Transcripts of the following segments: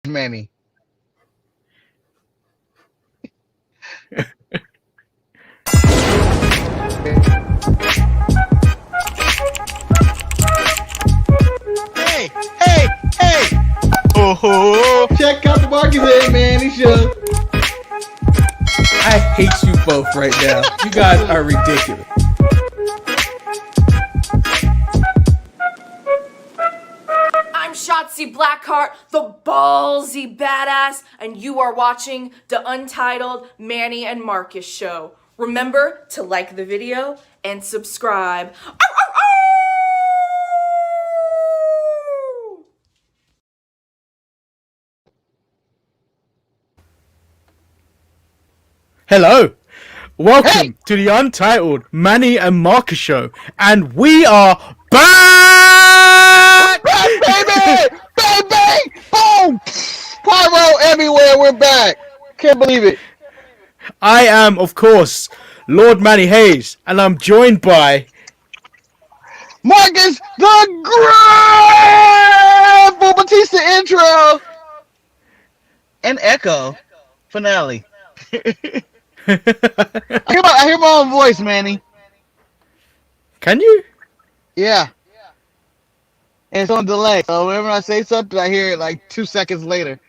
Manny. Hey, hey, hey! Oh, check out the Marcus and Manny show. I hate you both right now. You guys are ridiculous. I'm Shotzi Blackheart, the ballsy badass, and you are watching the Untitled Manny and Marcus show. Remember to like the video and subscribe. Ow, ow, ow! Hello. Welcome to the Untitled Manny and Marcus show. And we are back! Baby! Baby! Boom! Pyro everywhere, we're back. Can't believe it. I am, of course, Lord Manny Hayes, and I'm joined by... Marcus the Grand! Batista intro! And Echo finale. I hear my own voice, Manny. Can you? Yeah. And it's on delay. So whenever I say something, I hear it like 2 seconds later.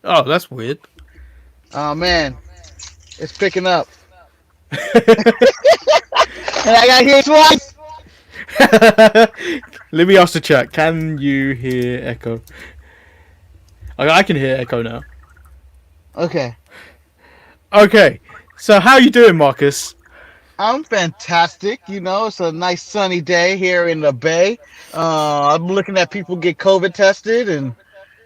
Oh, that's weird. Oh, man. It's picking up. And I got to hear it twice. Let me ask the chat. Can you hear Echo? I can hear Echo now. Okay. Okay. So how you doing, Marcus? I'm fantastic. You know, it's a nice sunny day here in the Bay. I'm looking at people get COVID tested, and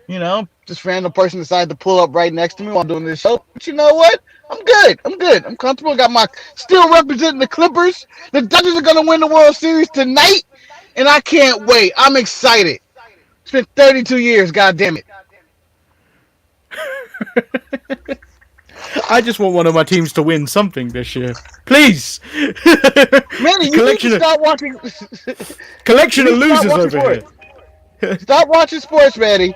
you know, this random person decided to pull up right next to me while doing this show. But you know what? I'm good. I'm comfortable. Got my still representing the Clippers. The Dodgers are gonna win the World Series tonight, and I can't wait. I'm excited. It's been 32 years. God damn it. I just want one of my teams to win something this year. Please! Manny, you need to stop watching. Collection of losers over here. Stop watching sports, Manny.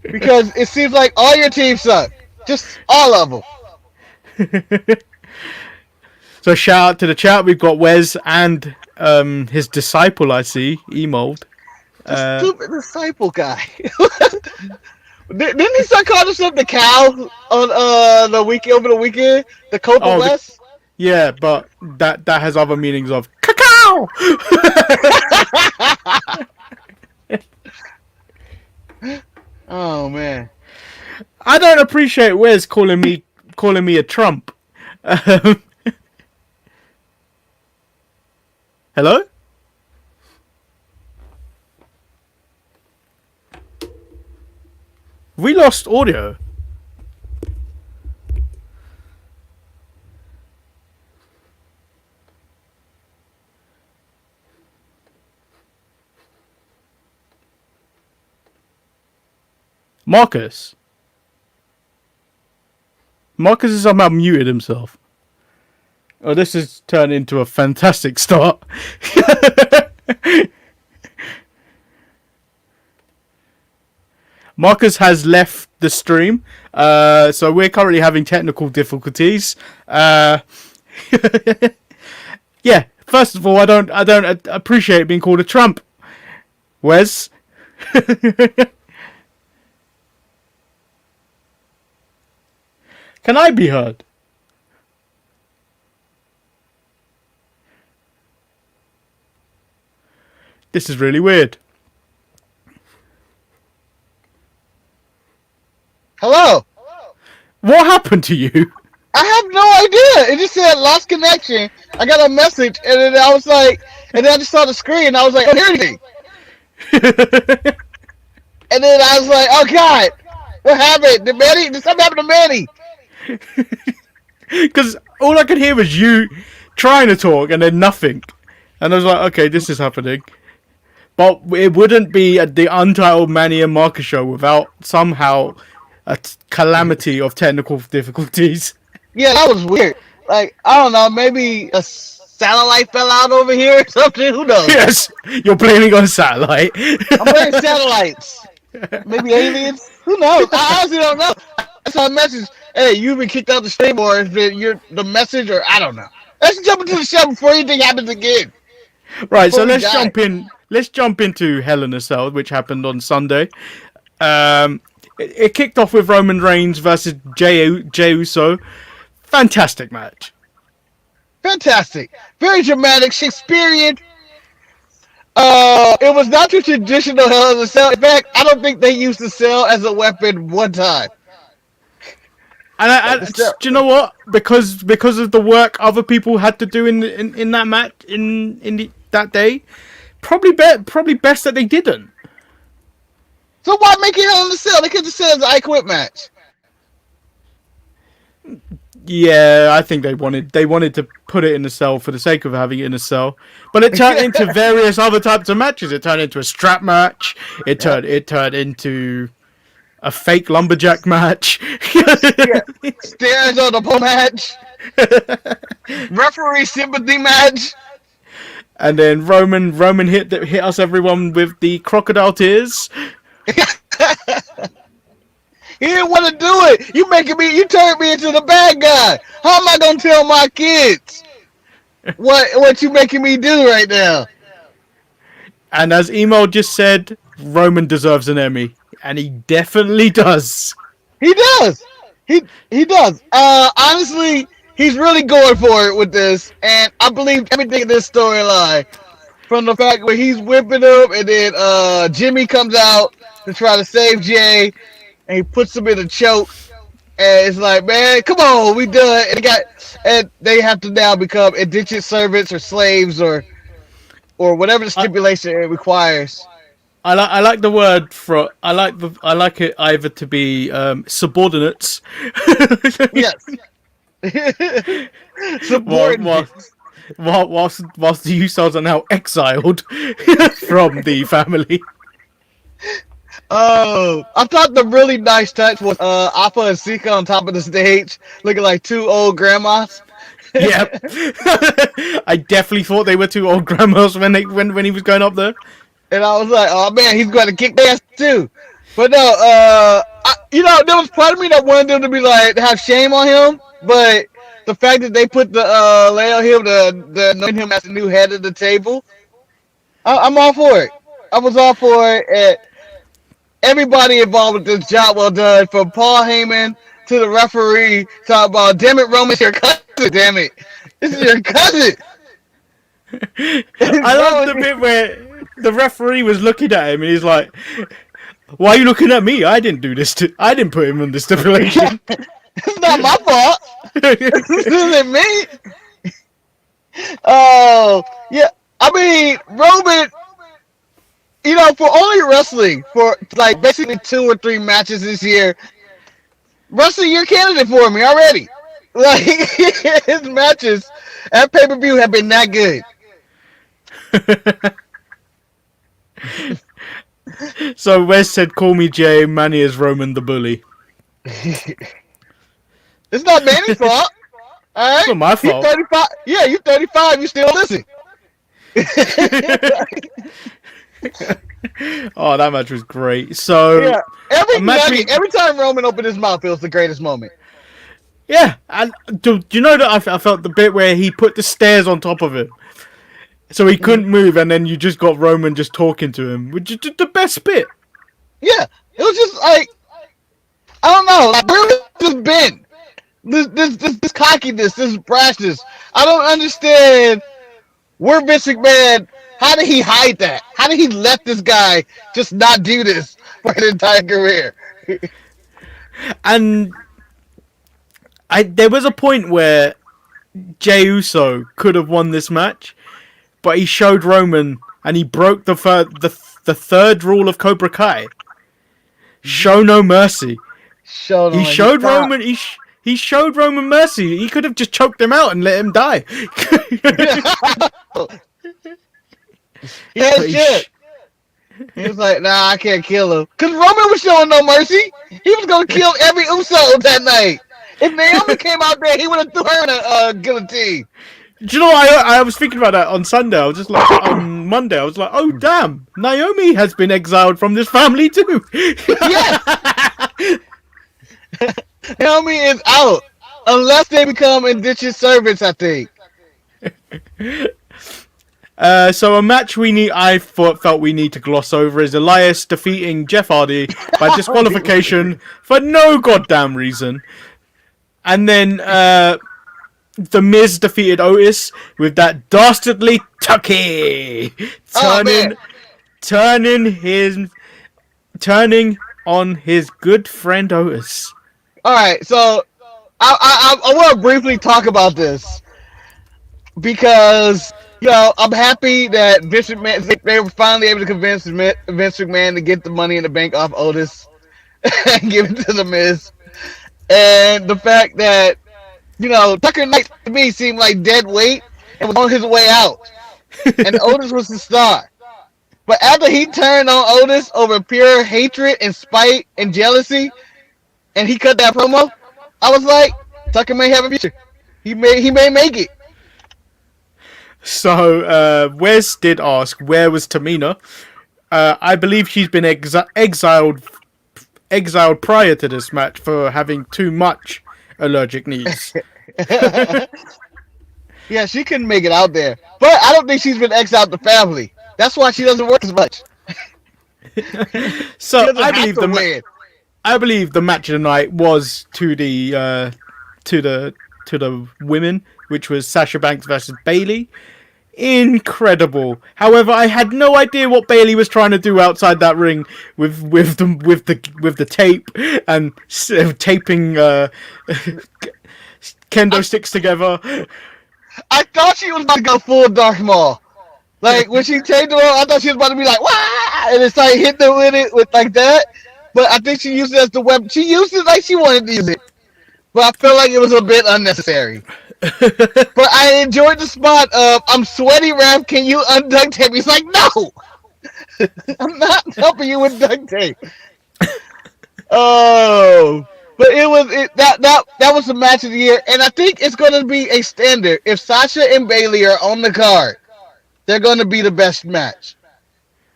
Because it seems like all your teams suck. Just all of them. So shout out to the chat. We've got Wes and his disciple, I see, Emold. The stupid disciple guy. Didn't he start calling himself the cow on the weekend over the weekend? The Copa West? Yeah, but that has other meanings of cacao. Oh man, I don't appreciate Wes calling me a Trump. Hello? We lost audio. Marcus has somehow muted himself. Oh, this has turned into a fantastic start. Marcus has left the stream, so we're currently having technical difficulties. Yeah, first of all, I don't appreciate being called a Trump. Wes? Can I be heard? This is really weird. Hello. What happened to you? I have no idea. It just said lost connection. I got a message, and then I was like, and then I just saw the screen, and I was like, I don't hear anything. And then I was like, oh God, what happened? Did something happen to Manny? Because all I could hear was you trying to talk and then nothing. And I was like, okay, this is happening. But it wouldn't be the Untitled Manny and Marcus show without somehow a calamity of technical difficulties. Yeah, that was weird. Like, I don't know, maybe a satellite fell out over here or something. Who knows? Yes, you're blaming on satellite. I'm blaming satellites. Maybe aliens? Who knows? I honestly don't know. I saw a message. Hey, you've been kicked out the stream, or if you're the message, or I don't know. Let's jump into the show before anything happens again. Right, Before so we die. let's jump into Hell in a Cell, which happened on Sunday. It kicked off with Roman Reigns versus Jey Uso. Fantastic match. Fantastic. Very dramatic, Shakespearean. It was not your traditional Hell in a Cell. In fact, I don't think they used the cell as a weapon one time. And Like the cell. do you know what? Because of the work other people had to do in that match that day, probably best that they didn't. So why make it Hell in a Cell? They could have said it's an I Quit match. Yeah, I think they wanted to put it in the cell for the sake of having it in a cell, but it turned into various other types of matches. It turned into a strap match. Yeah. It turned into a fake lumberjack match. Yeah. Stairs on the pole match. Referee sympathy match. And then Roman hit us everyone with the crocodile tears. He didn't want to do it. You turned me into the bad guy. How am I gonna tell my kids what you making me do right now? And as Emo just said, Roman deserves an Emmy, and he definitely does. He does. He does. Honestly, he's really going for it with this, and I believe everything in this storyline. From the fact where he's whipping him, and then Jimmy comes out to try to save Jay, and he puts him in a choke, and it's like, man, come on, we done. And they have to now become indentured servants or slaves or whatever the stipulation it requires. I like the word for I like it either to be subordinates. Yes. Subordinate. Whilst the Usos are now exiled from the family. Oh, I thought the really nice touch was Appa and Sika on top of the stage, looking like two old grandmas. Yep. I definitely thought they were two old grandmas when he was going up there. And I was like, oh man, he's going to kick their ass too. But no, there was part of me that wanted them to be like, have shame on him. But the fact that they put the lay on him to anoint him as the new head of the table, I'm all for it. I was all for it. And everybody involved with this job well done, from Paul Heyman to the referee, talking about, damn it, Roman's your cousin, damn it. This is your cousin. I love the bit where the referee was looking at him and he's like, why are you looking at me? I didn't do this. I didn't put him in this stipulation. It's not my fault. This isn't me. Oh, yeah. I mean, Roman, for only wrestling for like basically 2 or 3 matches this year, wrestling, you're a candidate for me already. Like, his matches at pay-per-view have been that good. So Wes said, call me Jay, Manny is Roman the bully. It's not Manny's fault. All right? It's not my fault. You're 35. Yeah, you're 35. You still listen. Oh, that match was great. So yeah, every time Roman opened his mouth, it was the greatest moment. Yeah, and do you know that I felt the bit where he put the stairs on top of him, so he couldn't move, and then you just got Roman just talking to him, which is just the best bit. Yeah, it was just like, I don't know, like, where has this been? This cockiness, this brashness. I don't understand where Vince McMahon. How did he hide that? How did he let this guy just not do this for his entire career? And there was a point where Jey Uso could have won this match, but he showed Roman, and he broke the third rule of Cobra Kai. Show no mercy. He showed Roman mercy. He could have just choked him out and let him die. Yeah, shit. He was like, nah, I can't kill him. Because Roman was showing no mercy. He was going to kill every Uso that night. If Naomi came out there, he would have threw her in a guillotine. Do you know, I was thinking about that on Sunday. I was just like, on Monday, I was like, oh damn, Naomi has been exiled from this family too. Yes, Naomi is out unless they become indentured servants. I think. So a match felt we need to gloss over is Elias defeating Jeff Hardy by disqualification for no goddamn reason. And then The Miz defeated Otis with that dastardly Tucky, turning on his good friend Otis. All right, so I want to briefly talk about this because I'm happy that Vince McMahon, they were finally able to convince Vince McMahon to get the Money in the Bank off Otis and give it to the Miz, and the fact that Tucker Knight to me seemed like dead weight and was on his way out, and Otis was the star. But after he turned on Otis over pure hatred and spite and jealousy, and he cut that promo, I was like, Tucker may have a future. He may make it. So Wes did ask, where was Tamina? I believe she's been exiled prior to this match for having too much allergic needs. Yeah, she couldn't make it out there. But I don't think she's been exiled the family. That's why she doesn't work as much. So I believe the match of the night was to the women, which was Sasha Banks versus Bayley. Incredible. However, I had no idea what Bayley was trying to do outside that ring with the tape and taping kendo sticks together. I thought she was about to go full Darth Maul. Like when she taped her on, I thought she was about to be like, "Wah!" and it's like hit them with it with like that. But I think she used it as the weapon. She used it like she wanted to use it. But I felt like it was a bit unnecessary. But I enjoyed the spot of I'm sweaty, Ref. Can you unduct tape? He's like, no, I'm not helping you with duct tape. Oh, but that was the match of the year, and I think it's going to be a standard. If Sasha and Bayley are on the card, they're going to be the best match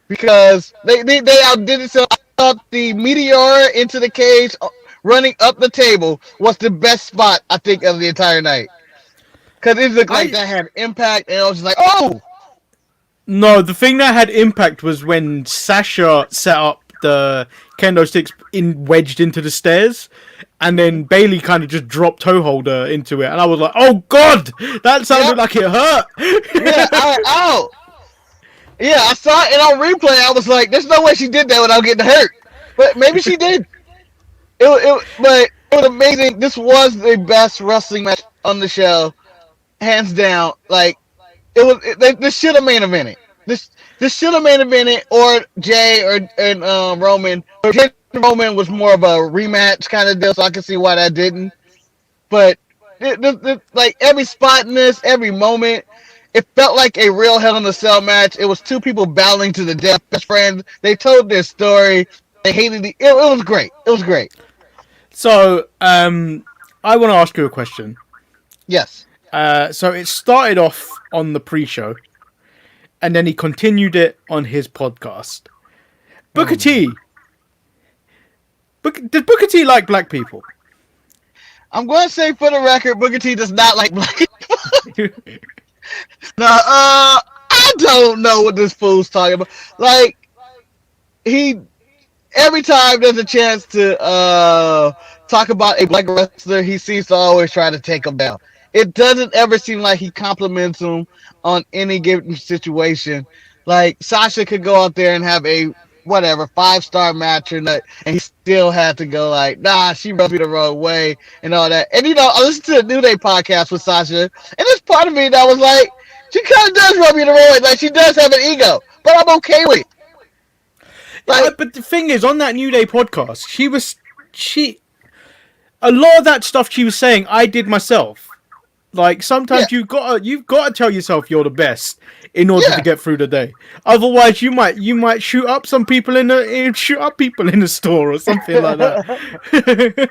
because they outdid it. So I thought the Meteor into the cage, running up the table, was the best spot I think of the entire night. Because it looked like that had impact, and I was just like, oh! No, the thing that had impact was when Sasha set up the kendo sticks wedged into the stairs, and then Bayley kind of just dropped toe holder into it, and I was like, oh god! That sounded like it hurt! Ow! Yeah, I saw it on replay, I was like, there's no way she did that without getting hurt. But maybe she did. But it was amazing. This was the best wrestling match on the show. Hands down, like this should have main evented. This should have main evented, or Jay and Roman. Jay and Roman was more of a rematch kind of deal, so I can see why that didn't. But like every spot in this, every moment, it felt like a real Hell in a Cell match. It was two people battling to the death, best friends. They told their story. They hated it. It was great. It was great. So, I want to ask you a question. Yes. So it started off on the pre-show, and then he continued it on his podcast. Booker T. Did Booker T like black people? I'm going to say for the record, Booker T does not like black people. Now, I don't know what this fool's talking about. Like, every time there's a chance to talk about a black wrestler, he seems to always try to take him down. It doesn't ever seem like he compliments him on any given situation. Like, Sasha could go out there and have a, 5-star match or not, and he still had to go like, nah, she rubbed me the wrong way and all that. And, I listened to the New Day podcast with Sasha, and there's part of me that was like, she kind of does rub me the wrong way. Like, she does have an ego, but I'm okay with it. Like, yeah, but the thing is, on that New Day podcast, a lot of that stuff she was saying, I did myself. Like sometimes Yeah. you've gotta tell yourself you're the best in order to Yeah. get through the day. Otherwise, you might shoot up some people in the store or something like that.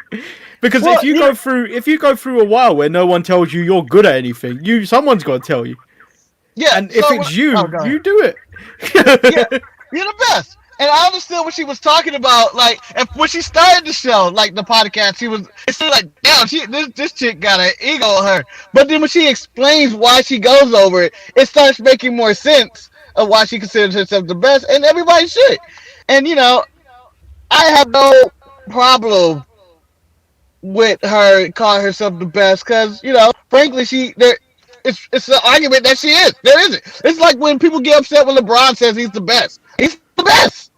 Because Well, you know, if you go through a while where no one tells you you're good at anything, someone's got to tell you. yeah. And if So, it's oh, you, go ahead. you do Yeah, it. you're the best. And I understood what she was talking about. Like, and when she started the show, like the podcast, it seemed like, damn, this chick got an ego on her. But then when she explains why she goes over it, it starts making more sense of why she considers herself the best, and everybody should. And I have no problem with her calling herself the best because frankly, it's an argument that she is. There isn't. It's like when people get upset when LeBron says he's the best. He's the best.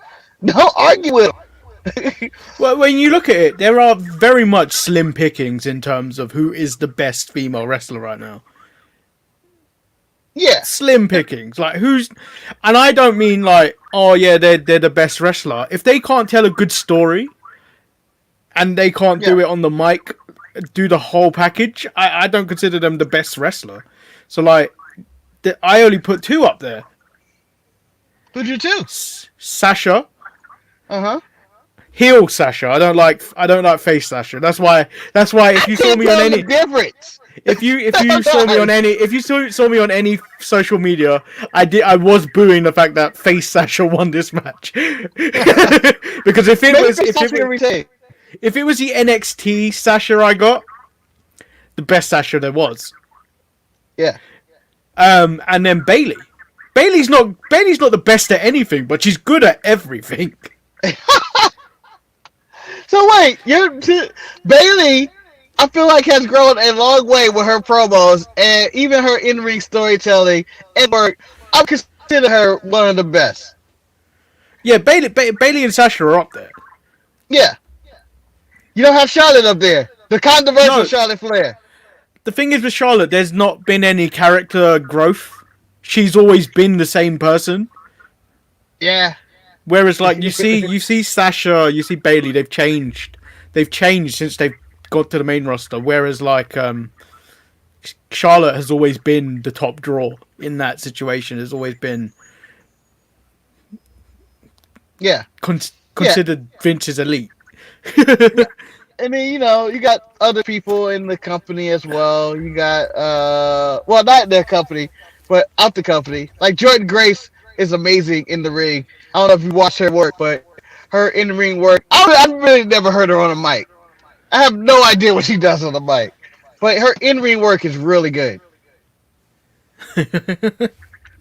Don't argue with him. Well, when you look at it, there are very much slim pickings in terms of who is the best female wrestler right now. Yeah, Slim pickings, like who's, and I don't mean like, oh yeah, they're the best wrestler. If they can't tell a good story, and they can't yeah. do it on the mic, do the whole package, I don't consider them the best wrestler. So like, I only put two up there. Who'd you too? Sasha, Uh-huh. heel Sasha. I don't like face Sasha. That's why if you saw Can't me on tell the any difference. if you saw me on any saw me on any social media, I was booing the fact that face Sasha won this match. Because Maybe Sasha can retain. if it was the NXT Sasha I got, the best Sasha there was. Yeah. And then Bailey. Bailey's not the best at anything, but she's good at everything. So wait, Bailey, I feel like has grown a long way with her promos and even her in-ring storytelling and work. I consider her one of the best. Yeah, Bailey and Sasha are up there. Yeah. You don't have Charlotte up there. The controversial No. Charlotte Flair. The thing is with Charlotte, there's not been any character growth. She's always been the same person. Yeah. Whereas, like you see Sasha, you see Bailey, they've changed. They've changed since they've got to the main roster. Whereas, like Charlotte has always been the top draw in that situation. Has always been Yeah. considered Vince's elite. I mean, you got other people in the company as well. You got, well, not their company, but out the company. Like Jordan Grace is amazing in the ring. I don't know if you watch her work, but her in the ring work, I've really never heard her on a mic. I have no idea what she does on the mic, but her in ring work is really good.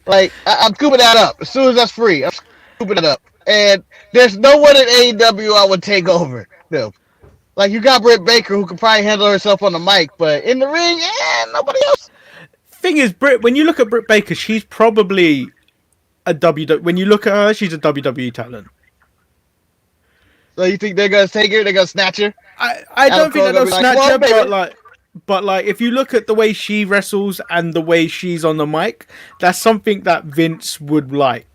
Like I'm scooping that up as soon as that's free. I'm scooping it up, and there's no one at AEW I would take over. No. Like, you got Britt Baker, who could probably handle herself on the mic, but in the ring, nobody else. Thing is, when you look at Britt Baker, she's probably when you look at her, she's a WWE talent. So you think they're going to take her? They're going to snatch her? I don't think they're going to snatch her, baby. but if you look at the way she wrestles and the way she's on the mic, that's something that Vince would like.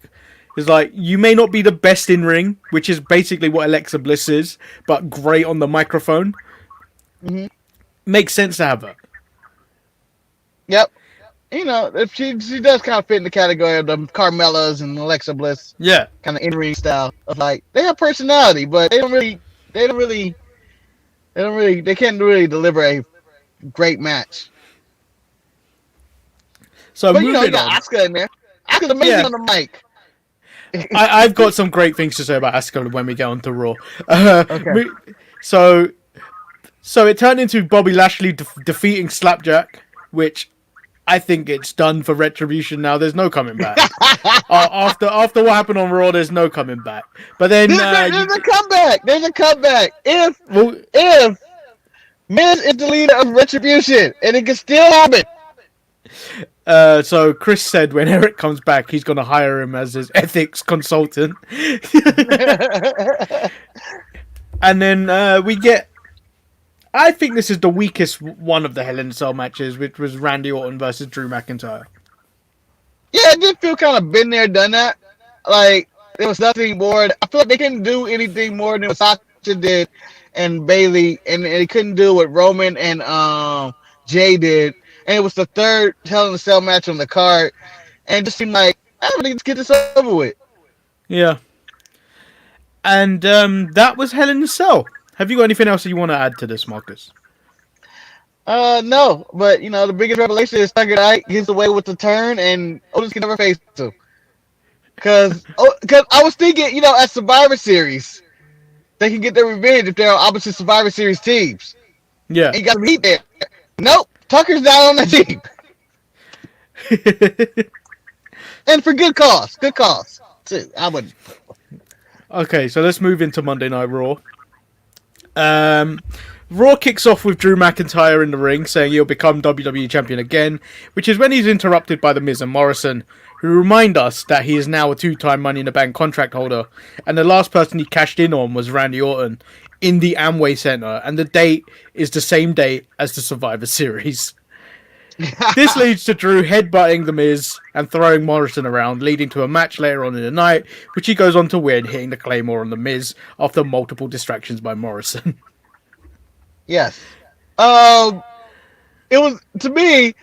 It's like, you may not be the best in ring, which is basically what Alexa Bliss is, but great on the microphone. Mm-hmm. Makes sense to have her. Yep. If she does kind of fit in the category of the Carmellas and Alexa Bliss. Yeah. Kind of in-ring style of like, they have personality, but they can't really deliver a great match. So but you got Asuka in there. Asuka's amazing on the mic. I've got some great things to say about Asuka when we get on to Raw. Okay. So it turned into Bobby Lashley defeating Slapjack, which I think it's done for Retribution now. There's no coming back. After what happened on Raw, there's no coming back. But then there's a comeback. There's a comeback. If Miz is the leader of Retribution, and it can still happen. So Chris said when Eric comes back, he's going to hire him as his ethics consultant. And then we get... I think this is the weakest one of the Hell in a Cell matches, which was Randy Orton versus Drew McIntyre. Yeah, it did feel kind of been there, done that. Like, there was nothing more. I feel like they couldn't do anything more than what Sasha did and Bailey, and they couldn't do what Roman and Jay did. and it was the third Hell in a Cell match on the card, and it just seemed like I don't think let's get this over with. Yeah. And that was Hell in a Cell. Have you got anything else that you want to add to this, Marcus? No, but the biggest revelation is Tucker Knight gets away with the turn, and Otis can never face him. Cause I was thinking, at Survivor Series, they can get their revenge if they're on opposite Survivor Series teams. Yeah. And you got to beat there. Nope, Tucker's not on the team, and for good cause. Good cause too. I would. Okay, so let's move into Monday Night Raw. Raw kicks off with Drew McIntyre in the ring, saying he'll become WWE Champion again, which is when he's interrupted by The Miz and Morrison, who remind us that he is now a two-time Money in the Bank contract holder, and the last person he cashed in on was Randy Orton in the Amway Center, and the date is the same date as the Survivor Series. This leads to Drew headbutting The Miz and throwing Morrison around, leading to a match later on in the night, which he goes on to win, hitting the Claymore on The Miz after multiple distractions by Morrison. Yes. It was, to me,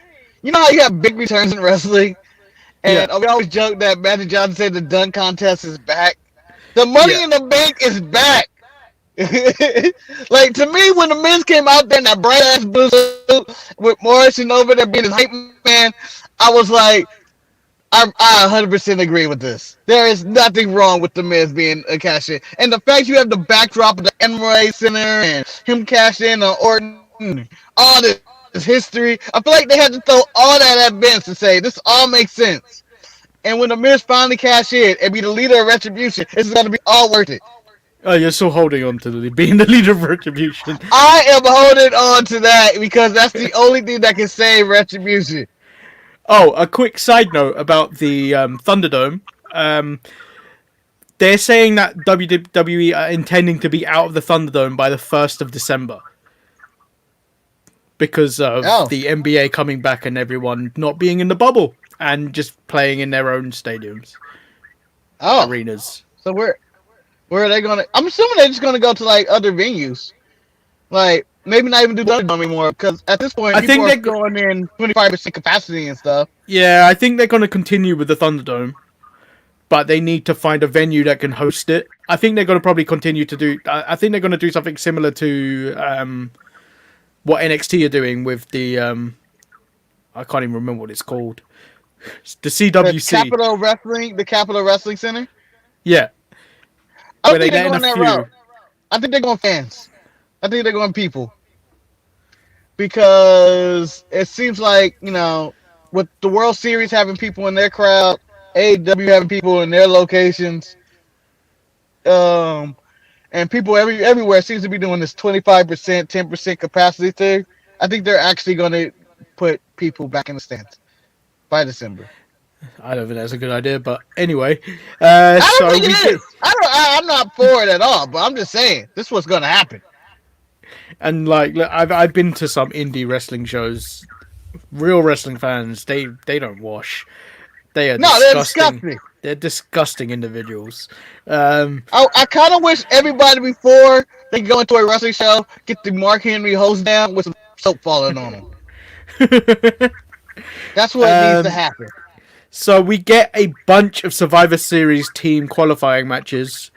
you know how you have big returns in wrestling? And we always joke that Magic Johnson said the dunk contest is back. The Money in the Bank is back. Like, to me, when the Miz came out there in that bright ass blue suit with Morrison over there being his hype man, I was like, I 100% agree with this. There is nothing wrong with the Miz being a cash in, and the fact you have the backdrop of the Amway Center and him cash in on Orton, all this history. I feel like they had to throw all that at Vince to say this all makes sense. And when the Miz finally cash in and be the leader of Retribution, it's gonna be all worth it. Oh, you're still holding on to being the leader of Retribution. I am holding on to that because that's the only thing that can save Retribution. Oh, a quick side note about the Thunderdome. They're saying that WWE are intending to be out of the Thunderdome by the 1st of December. Because of the NBA coming back and everyone not being in the bubble and just playing in their own stadiums. Arenas. So where are they going to... I'm assuming they're just going to go to, like, other venues. Like, maybe not even do Thunderdome anymore, because at this point, people are going in 25% capacity and stuff. Yeah, I think they're going to continue with the Thunderdome, but they need to find a venue that can host it. I think they're going to probably continue to do... I think they're going to do something similar to what NXT are doing with the... I can't even remember what it's called. The CWC. The Capital Wrestling Center? Yeah. I don't think they're going that route. I think they're going fans. I think they're going people. Because it seems like, with the World Series having people in their crowd, AEW having people in their locations, and people everywhere seems to be doing this 25%, 10% capacity thing. I think they're actually going to put people back in the stands by December. I don't think that's a good idea, but anyway. I don't think it is. I'm not for it at all, but I'm just saying this is what's going to happen. And like, look, I've been to some indie wrestling shows. Real wrestling fans, they don't wash. They are disgusting. They're disgusting. They're disgusting individuals. I kind of wish everybody before they go into a wrestling show get the Mark Henry hose down with some soap falling on them. That's what needs to happen. So we get a bunch of Survivor Series team qualifying matches.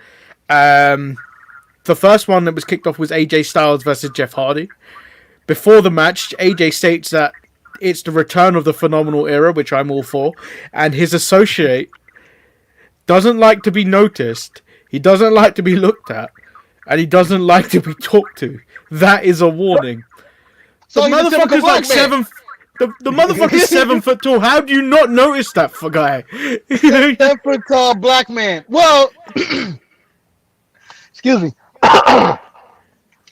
The first one that was kicked off was AJ Styles versus Jeff Hardy. Before the match, AJ states that it's the return of the phenomenal era, which I'm all for, and his associate doesn't like to be noticed, he doesn't like to be looked at, and he doesn't like to be talked to. That is a warning. So the motherfucker's like the motherfucker's 7 foot tall. How do you not notice that guy? 7 foot tall black man. Well, excuse me. I'm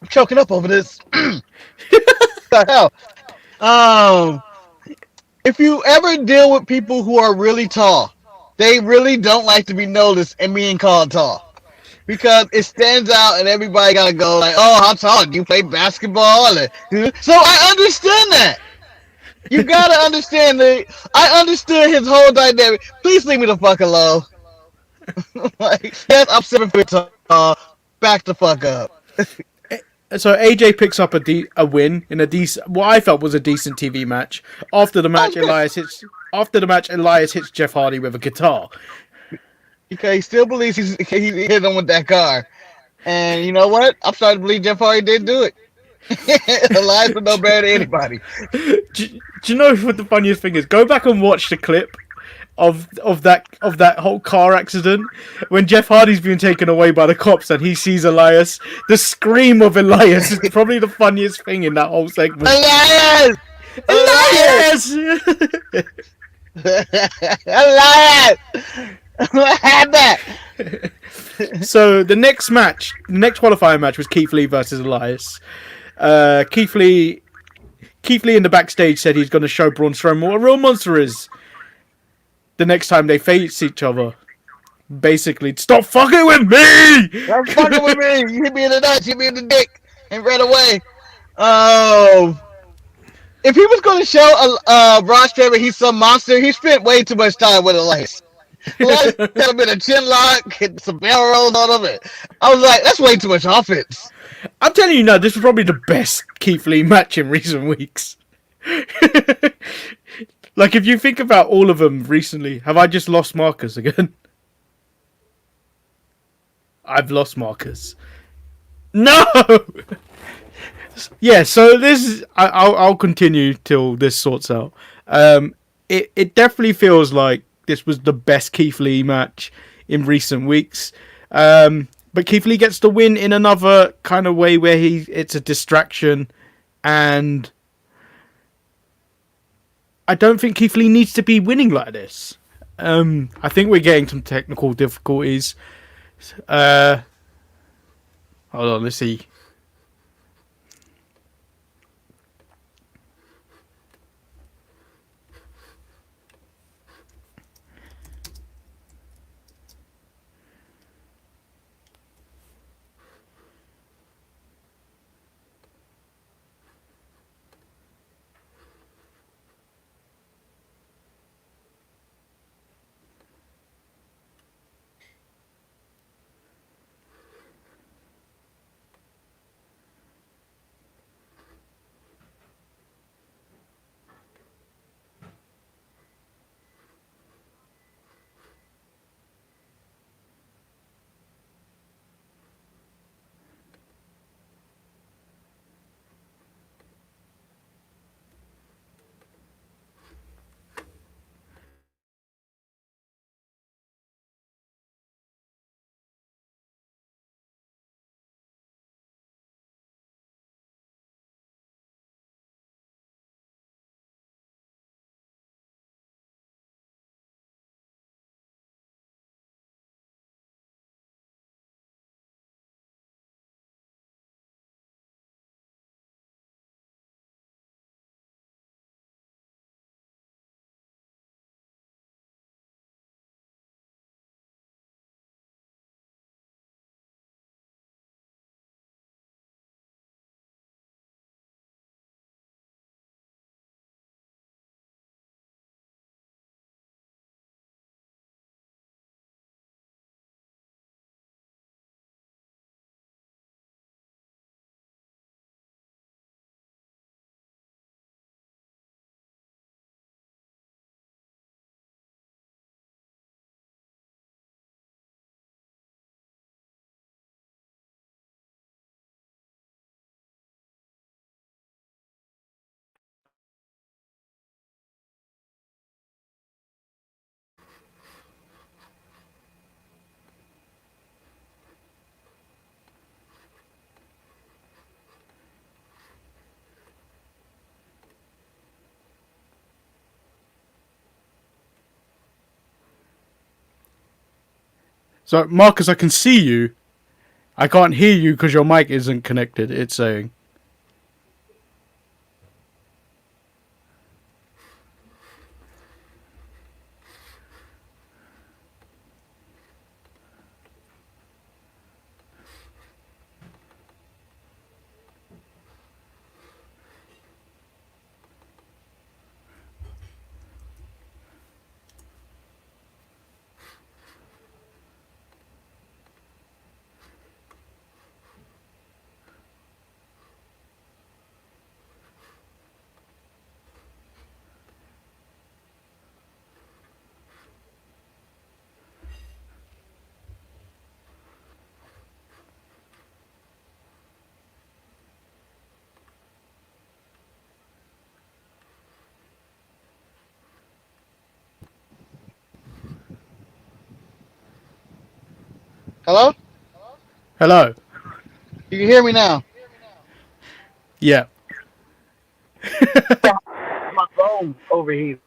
choking up over this. What the hell? If you ever deal with people who are really tall, they really don't like to be noticed and being called tall. Because it stands out and everybody gotta go like, oh, how tall? Do you play basketball? So I understand that. You gotta understand I understood his whole dynamic. Please leave me the fuck alone. Like, yes, I'm 7 foot tall. Back the fuck up. So AJ picks up a win in a decent, what I felt was a decent TV match. After the That match, was good Elias hits Jeff Hardy with a guitar. because he still believes he hit him with that car. And you know what? I'm starting to believe Jeff Hardy did do it. Elias would know better than anybody. Do you know what the funniest thing is? Go back and watch the clip of that whole car accident when Jeff Hardy's being taken away by the cops and he sees Elias. The scream of Elias is probably the funniest thing in that whole segment. Elias! Elias! Elias! Elias! What happened? So the next qualifying match was Keith Lee versus Elias. Keith Lee in the backstage said he's going to show Braun Strowman what a real monster is the next time they face each other. Basically, stop fucking with me! Stop fucking with me! You hit me in the nuts, you hit me in the dick, and ran away. Oh. If he was going to show Braun Strowman he's some monster, he spent way too much time with Elias. Elias had him in a chin lock, hit some barrel rolls on him. I was like, that's way too much offense. I'm telling you now, this was probably the best Keith Lee match in recent weeks. Like, if you think about all of them recently, have I just lost Marcus again? I've lost Marcus. No! Yeah, so this is... I'll continue till this sorts out. It definitely feels like this was the best Keith Lee match in recent weeks. But Keith Lee gets the win in another kind of way where it's a distraction, and I don't think Keith Lee needs to be winning like this. I think we're getting some technical difficulties. Hold on, let's see. So, Marcus, I can see you. I can't hear you because your mic isn't connected, it's saying. Hello? Hello. You can hear me now. Yeah. My phone overheated.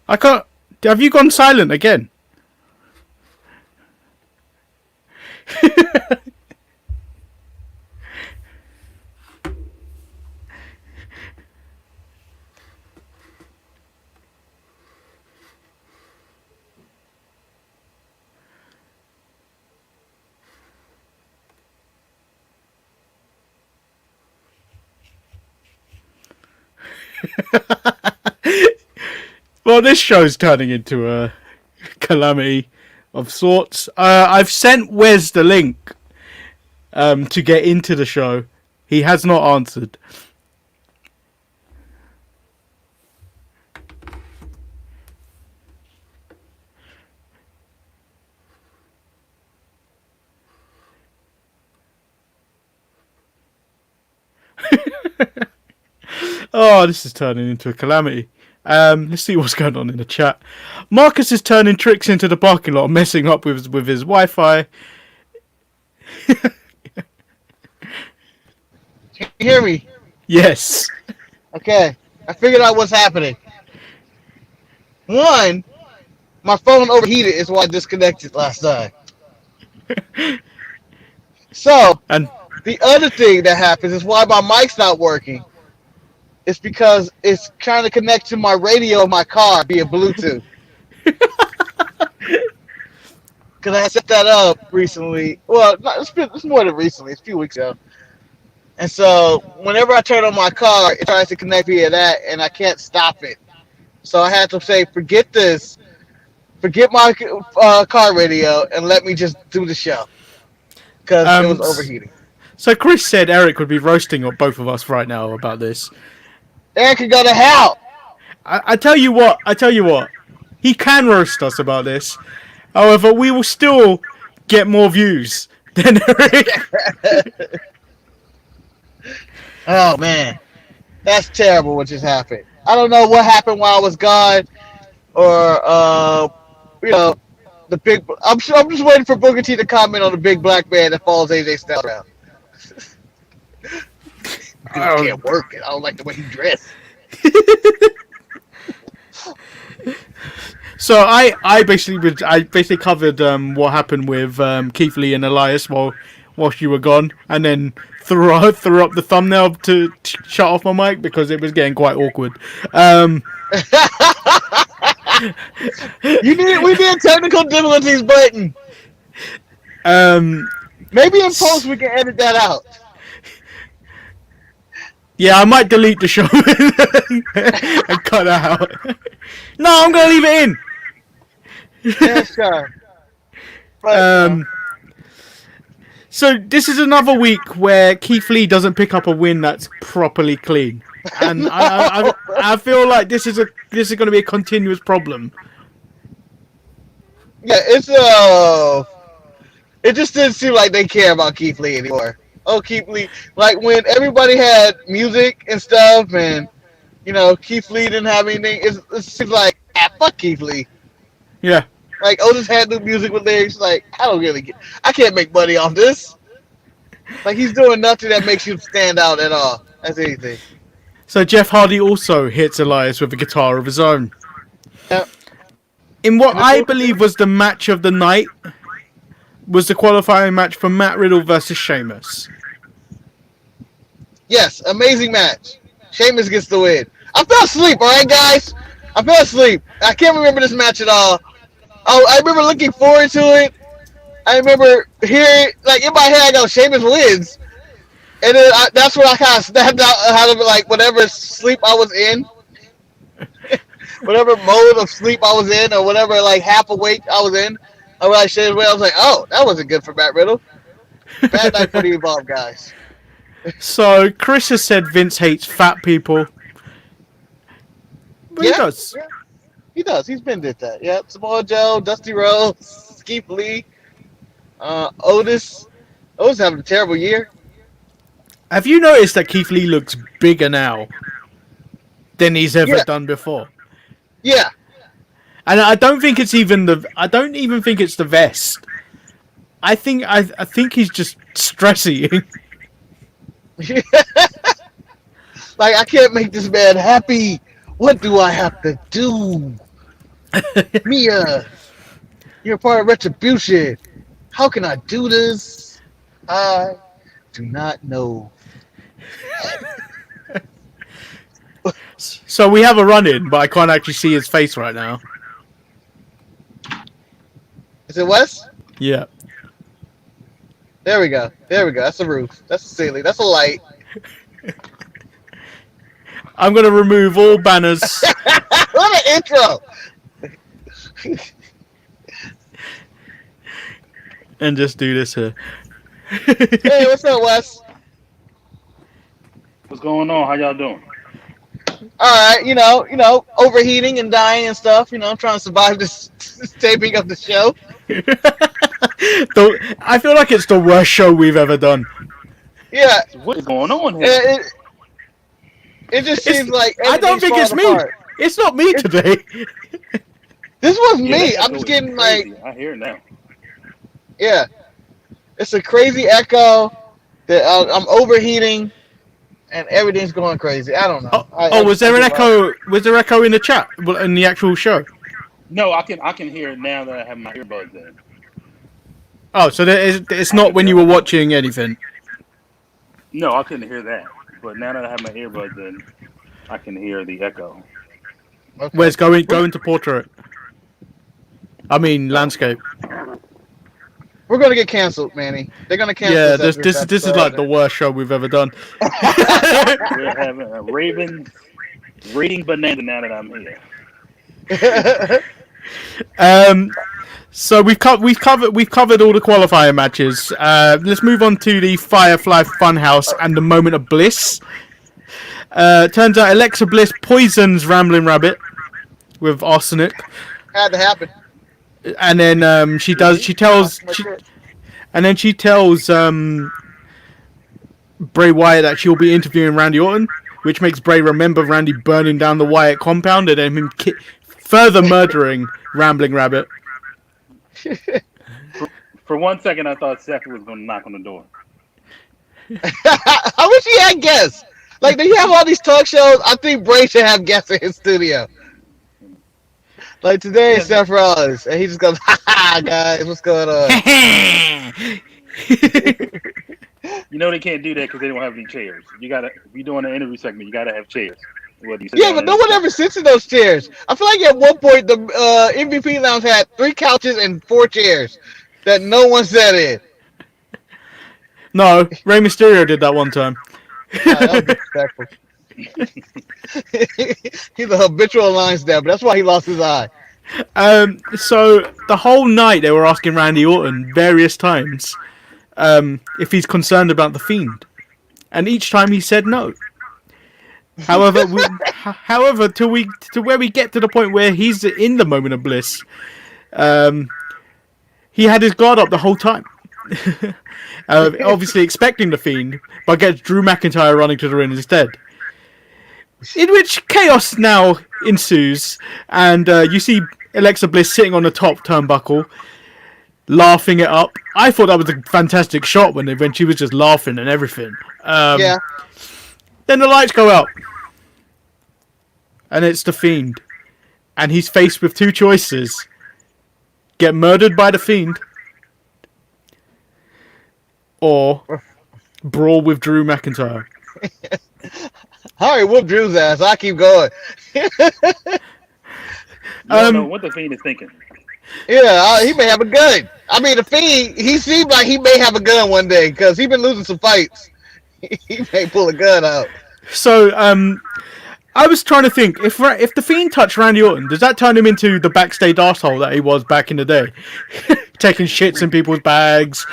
I can't. Have you gone silent again? Well, this show's turning into a calamity of sorts. I've sent Wes the link to get into the show. He has not answered. Oh, this is turning into a calamity. Let's see what's going on in the chat. Marcus is turning tricks into the parking lot, messing up with his Wi-Fi. Can you hear me? Yes. Okay. I figured out what's happening. One, my phone overheated is why I disconnected last time. So, And the other thing that happens is why my mic's not working. It's because it's trying to connect to my radio in my car via Bluetooth. Because I set that up recently. Well, it's more than recently. It's a few weeks ago. And so, whenever I turn on my car, it tries to connect via that, and I can't stop it. So I had to say, forget this. Forget my car radio, and let me just do the show. Because it was overheating. So Chris said Eric would be roasting both of us right now about this. Eric can go to hell. I tell you what. He can roast us about this. However, we will still get more views than Eric. Oh, man. That's terrible what just happened. I don't know what happened while I was gone. Or, the big... I'm just waiting for Booker T to comment on the big black man that follows AJ Styles around. Dude can't work it. I don't like the way he dressed. So I basically covered what happened with Keith Lee and Elias whilst you were gone, and then threw up the thumbnail to shut off my mic because it was getting quite awkward. We need technical difficulties button. Maybe in post we can edit that out. Yeah, I might delete the show and cut that out. No, I'm gonna leave it in. Yeah, sure. But, so this is another week where Keith Lee doesn't pick up a win that's properly clean, and no. I feel like this is going to be a continuous problem. Yeah, it just didn't seem like they care about Keith Lee anymore. Oh, Keith Lee, like when everybody had music and stuff, and Keith Lee didn't have anything. It seems like fuck Keith Lee. Yeah. Like Otis had new music with lyrics. Like I can't make money off this. Like he's doing nothing that makes you stand out at all. That's anything. So Jeff Hardy also hits Elias with a guitar of his own. Yep. In what I believe was the match of the night, was the qualifying match for Matt Riddle versus Sheamus. Yes, amazing match. Sheamus gets the win. I fell asleep, alright guys? I fell asleep. I can't remember this match at all. I remember looking forward to it. I remember hearing, like, in my head, I go, Sheamus wins. And then that's when I kind of snapped out of, like, whatever sleep I was in. Whatever mode of sleep I was in, or whatever, like, half awake I was in. I was like, oh, that wasn't good for Matt Riddle. Bad night for the Evolve guys. So Chris has said Vince hates fat people. But he does. Yeah. He does. He's been did that. Yep. Samoa Joe, Dusty Rhodes, Keith Lee, Otis. Otis having a terrible year. Have you noticed that Keith Lee looks bigger now? than he's ever Yeah. done before. Yeah. And I don't think it's even the. I don't even think it's the vest. I think he's just stressy. Like, I can't make this man happy. What do I have to do? Mia, you're part of Retribution. How can I do this? I do not know. So we have a run-in, but I can't actually see his face right now. Is it Wes? Yeah. There we go. There we go. That's a roof. That's a ceiling. That's a light. I'm gonna remove all banners. What an intro! And just do this here. Hey, what's up, Wes? What's going on? How y'all doing? All right, overheating and dying and stuff. I'm trying to survive this taping of the show. I feel like it's the worst show we've ever done. Yeah, So what is going on here? it just seems like I don't think it's falling me. apart. It's not me today. This was Yeah, me. that I'm echo just is getting crazy. I hear it now. yeah, it's a crazy echo that I'm overheating and everything's going crazy. I don't know. Was there an echo? Was there echo in the chat? Well, in the actual show? No, I can hear it now that I have my earbuds in. Oh, so it's not when you were watching anything. No, I couldn't hear that. But now that I have my earbuds in, I can hear the echo. Okay. Where's going to portrait? I mean landscape. We're gonna get canceled, Manny. They're gonna cancel. Yeah, us this is like the worst show we've ever done. We're having a Ravens rating bonanza now that I'm here. So we've covered all the qualifier matches. Let's move on to the Firefly Funhouse and the Moment of Bliss. Turns out Alexa Bliss poisons Rambling Rabbit with arsenic, Had to happen. and then she tells Bray Wyatt that she'll be interviewing Randy Orton, which makes Bray remember Randy burning down the Wyatt compound and then him further murdering Rambling Rabbit. For 1 second, I thought Seth was going to knock on the door. I wish he had guests. Like, you have all these talk shows. I think Bray should have guests in his studio. Like today, Seth Rollins, and he just goes, "Ha ha, guys, what's going on?" You know they can't do that because they don't have any chairs. You gotta, if you're doing an interview segment, you gotta have chairs. Yeah, but no one ever sits in those chairs. I feel like at one point the MVP lounge had 3 couches and 4 chairs that no one sat in. No, Rey Mysterio did that one time. That was disrespectful. He's a habitual alliance there, but that's why he lost his eye. So the whole night they were asking Randy Orton various times if he's concerned about the Fiend, and each time he said no. However, to where we get to the point where he's in the Moment of Bliss, he had his guard up the whole time. Obviously expecting the Fiend, but gets Drew McIntyre running to the ring instead. In which chaos now ensues, and you see Alexa Bliss sitting on the top turnbuckle, laughing it up. I thought that was a fantastic shot when she was just laughing and everything. Yeah. Then the lights go out, and it's the Fiend, and he's faced with 2 choices: get murdered by the Fiend, or brawl with Drew McIntyre. All right, whoop Drew's ass. I keep going. You don't know what the Fiend is thinking. Yeah, he may have a gun. I mean, the Fiend, he seemed like he may have a gun one day because he's been losing some fights. He may pull a gun out. So, I was trying to think, if the Fiend touched Randy Orton, does that turn him into the backstage arsehole that he was back in the day? Taking shits in people's bags.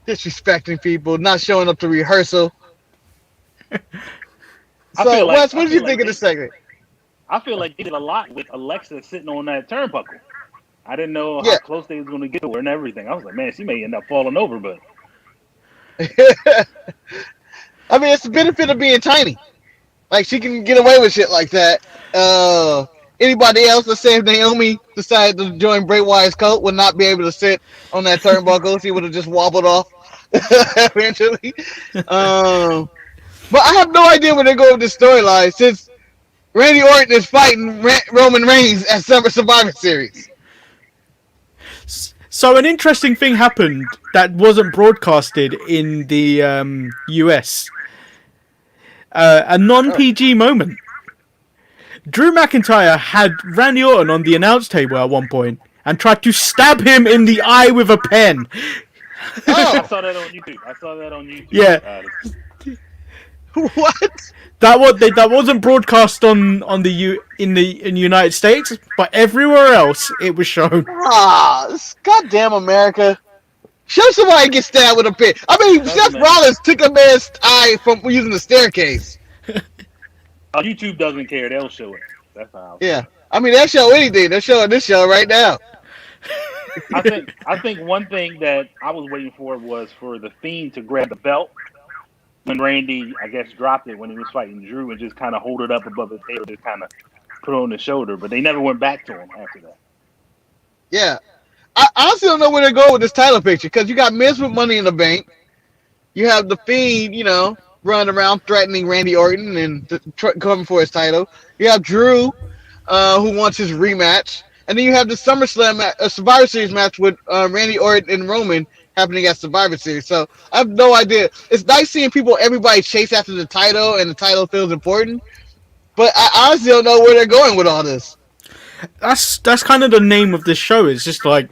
Disrespecting people, not showing up to rehearsal. I So, feel like- Wes, what I did you feel think like of this segment? I feel like they did a lot with Alexa sitting on that turnbuckle. I didn't know Yeah. how close they was going to get to her and everything. I was like, man, she may end up falling over, but I mean, it's the benefit of being tiny. Like she can get away with shit like that. Anybody else, let's say if Naomi decided to join Bray Wyatt's cult, would not be able to sit on that turnbuckle. She would have just wobbled off eventually. But I have no idea where they're going with this storyline since Randy Orton is fighting Roman Reigns at Summer Survivor Series. So an interesting thing happened that wasn't broadcasted in the US. A non-PG moment. Drew McIntyre had Randy Orton on the announce table at one point and tried to stab him in the eye with a pen. Oh, I saw that on YouTube. Yeah. What? That wasn't broadcast in the United States, but everywhere else it was shown. Goddamn America. Show somebody get stabbed with a pen. I mean, Seth Rollins took a man's eye from using the staircase. YouTube doesn't care. They'll show it. That's how. Yeah. I mean, they'll show anything. They're showing this show right now. I think one thing that I was waiting for was for the Fiend to grab the belt when Randy, I guess, dropped it when he was fighting Drew and just kind of hold it up above his head, just kind of put it on his shoulder. But they never went back to him after that. Yeah. I honestly don't know where they're going with this title picture because you got Miz with Money in the Bank. You have the Fiend, running around threatening Randy Orton and coming for his title. You have Drew, who wants his rematch. And then you have the SummerSlam Survivor Series match with Randy Orton and Roman happening at Survivor Series. So I have no idea. It's nice seeing everybody chase after the title, and the title feels important. But I honestly don't know where they're going with all this. That's kind of the name of this show. It's just like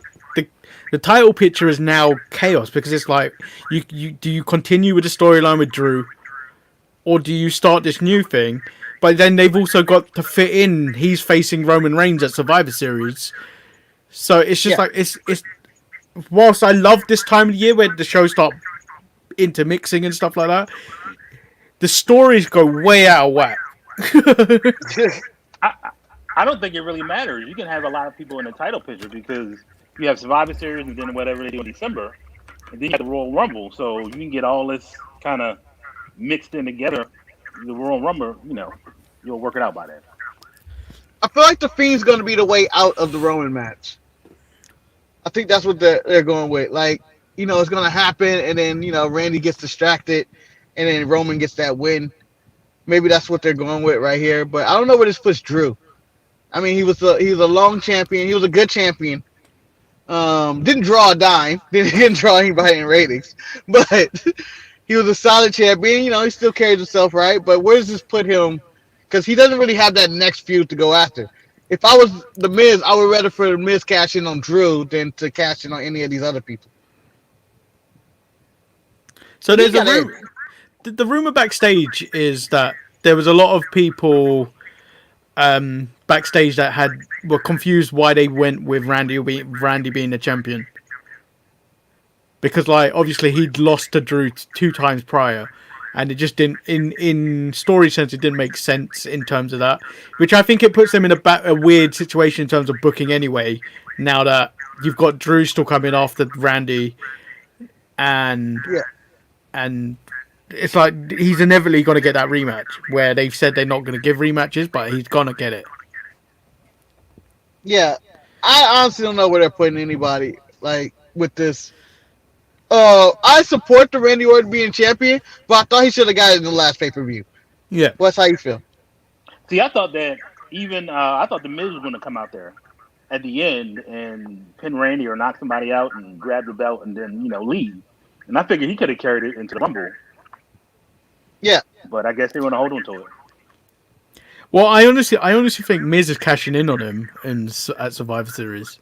the title picture is now chaos because it's like do you continue with the storyline with Drew, or do you start this new thing? But then they've also got to fit in. He's facing Roman Reigns at Survivor Series, so it's just like it's. Whilst I love this time of the year where the shows start intermixing and stuff like that, the stories go way out of whack. I don't think it really matters. You can have a lot of people in the title picture because you have Survivor Series and then whatever they do in December, and then you have the Royal Rumble. So you can get all this kind of mixed in together. The Royal Rumble, you'll work it out by then. I feel like the Fiend's going to be the way out of the Roman match. I think that's what they're going with. Like, it's going to happen, and then, Randy gets distracted, and then Roman gets that win. Maybe that's what they're going with right here. But I don't know where this puts Drew. I mean, he was a long champion. He was a good champion. Didn't draw a dime. Didn't draw anybody in ratings. But he was a solid champion. He still carries himself right. But where does this put him? Because he doesn't really have that next feud to go after. If I was the Miz, I would rather for the Miz cash in on Drew than to cash in on any of these other people. So there's a rumor. The rumor backstage is that there was a lot of people backstage that were confused why they went with Randy being the champion, because obviously he'd lost to Drew 2 times prior, and it just didn't in story sense it didn't make sense in terms of that, which I think it puts them in a weird situation in terms of booking anyway. Now that you've got Drew still coming after Randy, and it's like he's inevitably going to get that rematch where they've said they're not going to give rematches, but he's going to get it. Yeah, I honestly don't know where they're putting anybody with this. I support the Randy Orton being champion, but I thought he should have got it in the last pay-per-view. Yeah. What's how you feel? See, I thought that I thought the Miz was going to come out there at the end and pin Randy or knock somebody out and grab the belt and then leave. And I figured he could have carried it into the Rumble. Yeah, but I guess they want to hold on to it. Well, I honestly think Miz is cashing in on him at Survivor Series.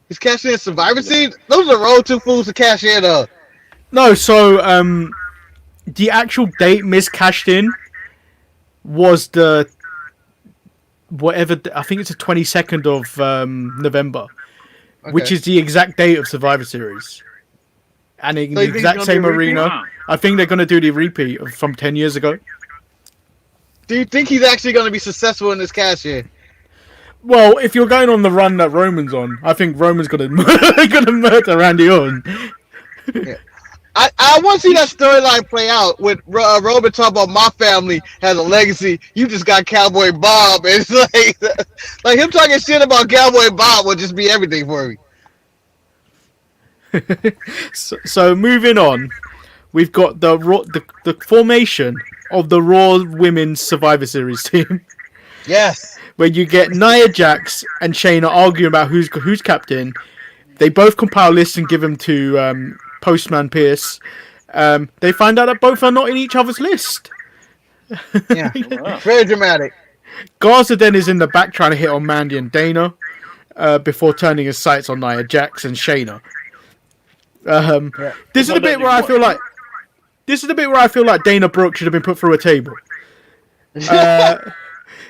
He's cashing in Survivor Series? Those are road 2 fools to cash in on. No, so the actual date Miz cashed in was I think it's the 22nd of November, which is the exact date of Survivor Series. And in the exact same arena. I think they're going to do the repeat from 10 years ago. Do you think he's actually going to be successful in this cash in? Well, if you're going on the run that Roman's on, I think Roman's going to murder Randy Orton. Yeah. I want to see that storyline play out with Roman talking about my family has a legacy. You just got Cowboy Bob. And it's like him talking shit about Cowboy Bob would just be everything for me. So moving on, we've got the formation of the Raw Women's Survivor Series team, Yes. where you get Nia Jax and Shayna arguing about who's captain. They both compile lists and give them to Postman Pierce. They find out that both are not in each other's list. Yeah. Wow. Very dramatic. Garza then is in the back trying to hit on Mandy and Dana before turning his sights on Nia Jax and Shayna. Yeah. This is the bit where I feel like Dana Brooke should have been put through a table.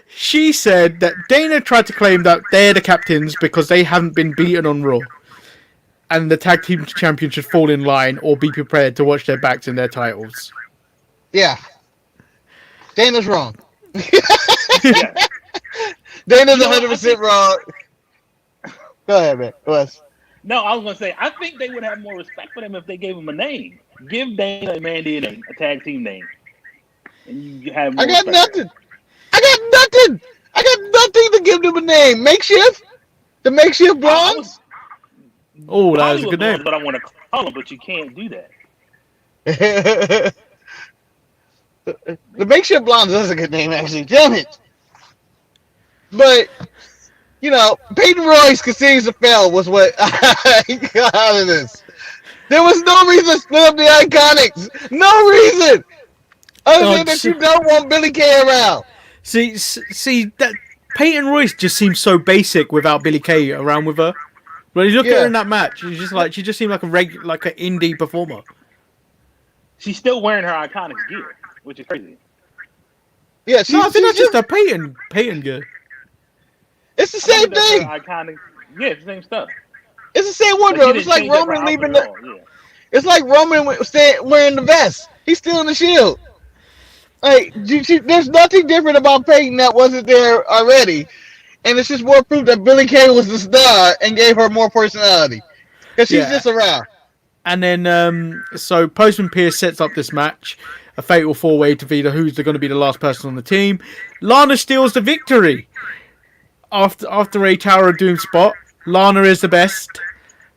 She said that Dana tried to claim that they're the captains because they haven't been beaten on Raw, and the tag team champions should fall in line or be prepared to watch their backs in their titles. Yeah. Dana's wrong. Yeah. Dana's You know, 100% wrong. Go ahead, man. Wes. No, I was gonna say I think they would have more respect for them if they gave them a name. Give Dana and Mandy a tag team name, and you have. More I got respect. nothing. I got nothing to give them a name. Makeshift? The makeshift blondes? Oh, that is a Hollywood good name. Blondes, but I want to call them, but you can't do that. The makeshift blondes is a good name, actually. Damn it. But, you know, Peyton Royce continues to fail was what I got out of this. There was no reason to split up the Iconics. No reason. Other than that you don't want Billy Kay around. See that Peyton Royce just seems so basic without Billy Kay around with her. When you look at her in that match, she's just like she just seemed like like an indie performer. She's still wearing her Iconics gear, which is crazy. Yeah, I think that's just a Peyton gear. It's the same thing. Iconic, yeah, it's the same stuff. It's the same wardrobe. It's like Roman leaving the. Yeah. It's like Roman wearing the vest. He's still in the Shield. Like, there's nothing different about Peyton that wasn't there already, and it's just more proof that Billy Kay was the star and gave her more personality because she's just around. And then, so Postman Pierce sets up this match, a fatal four-way to be who's going to be the last person on the team. Lana steals the victory after a Tower of Doom spot. Lana is the best.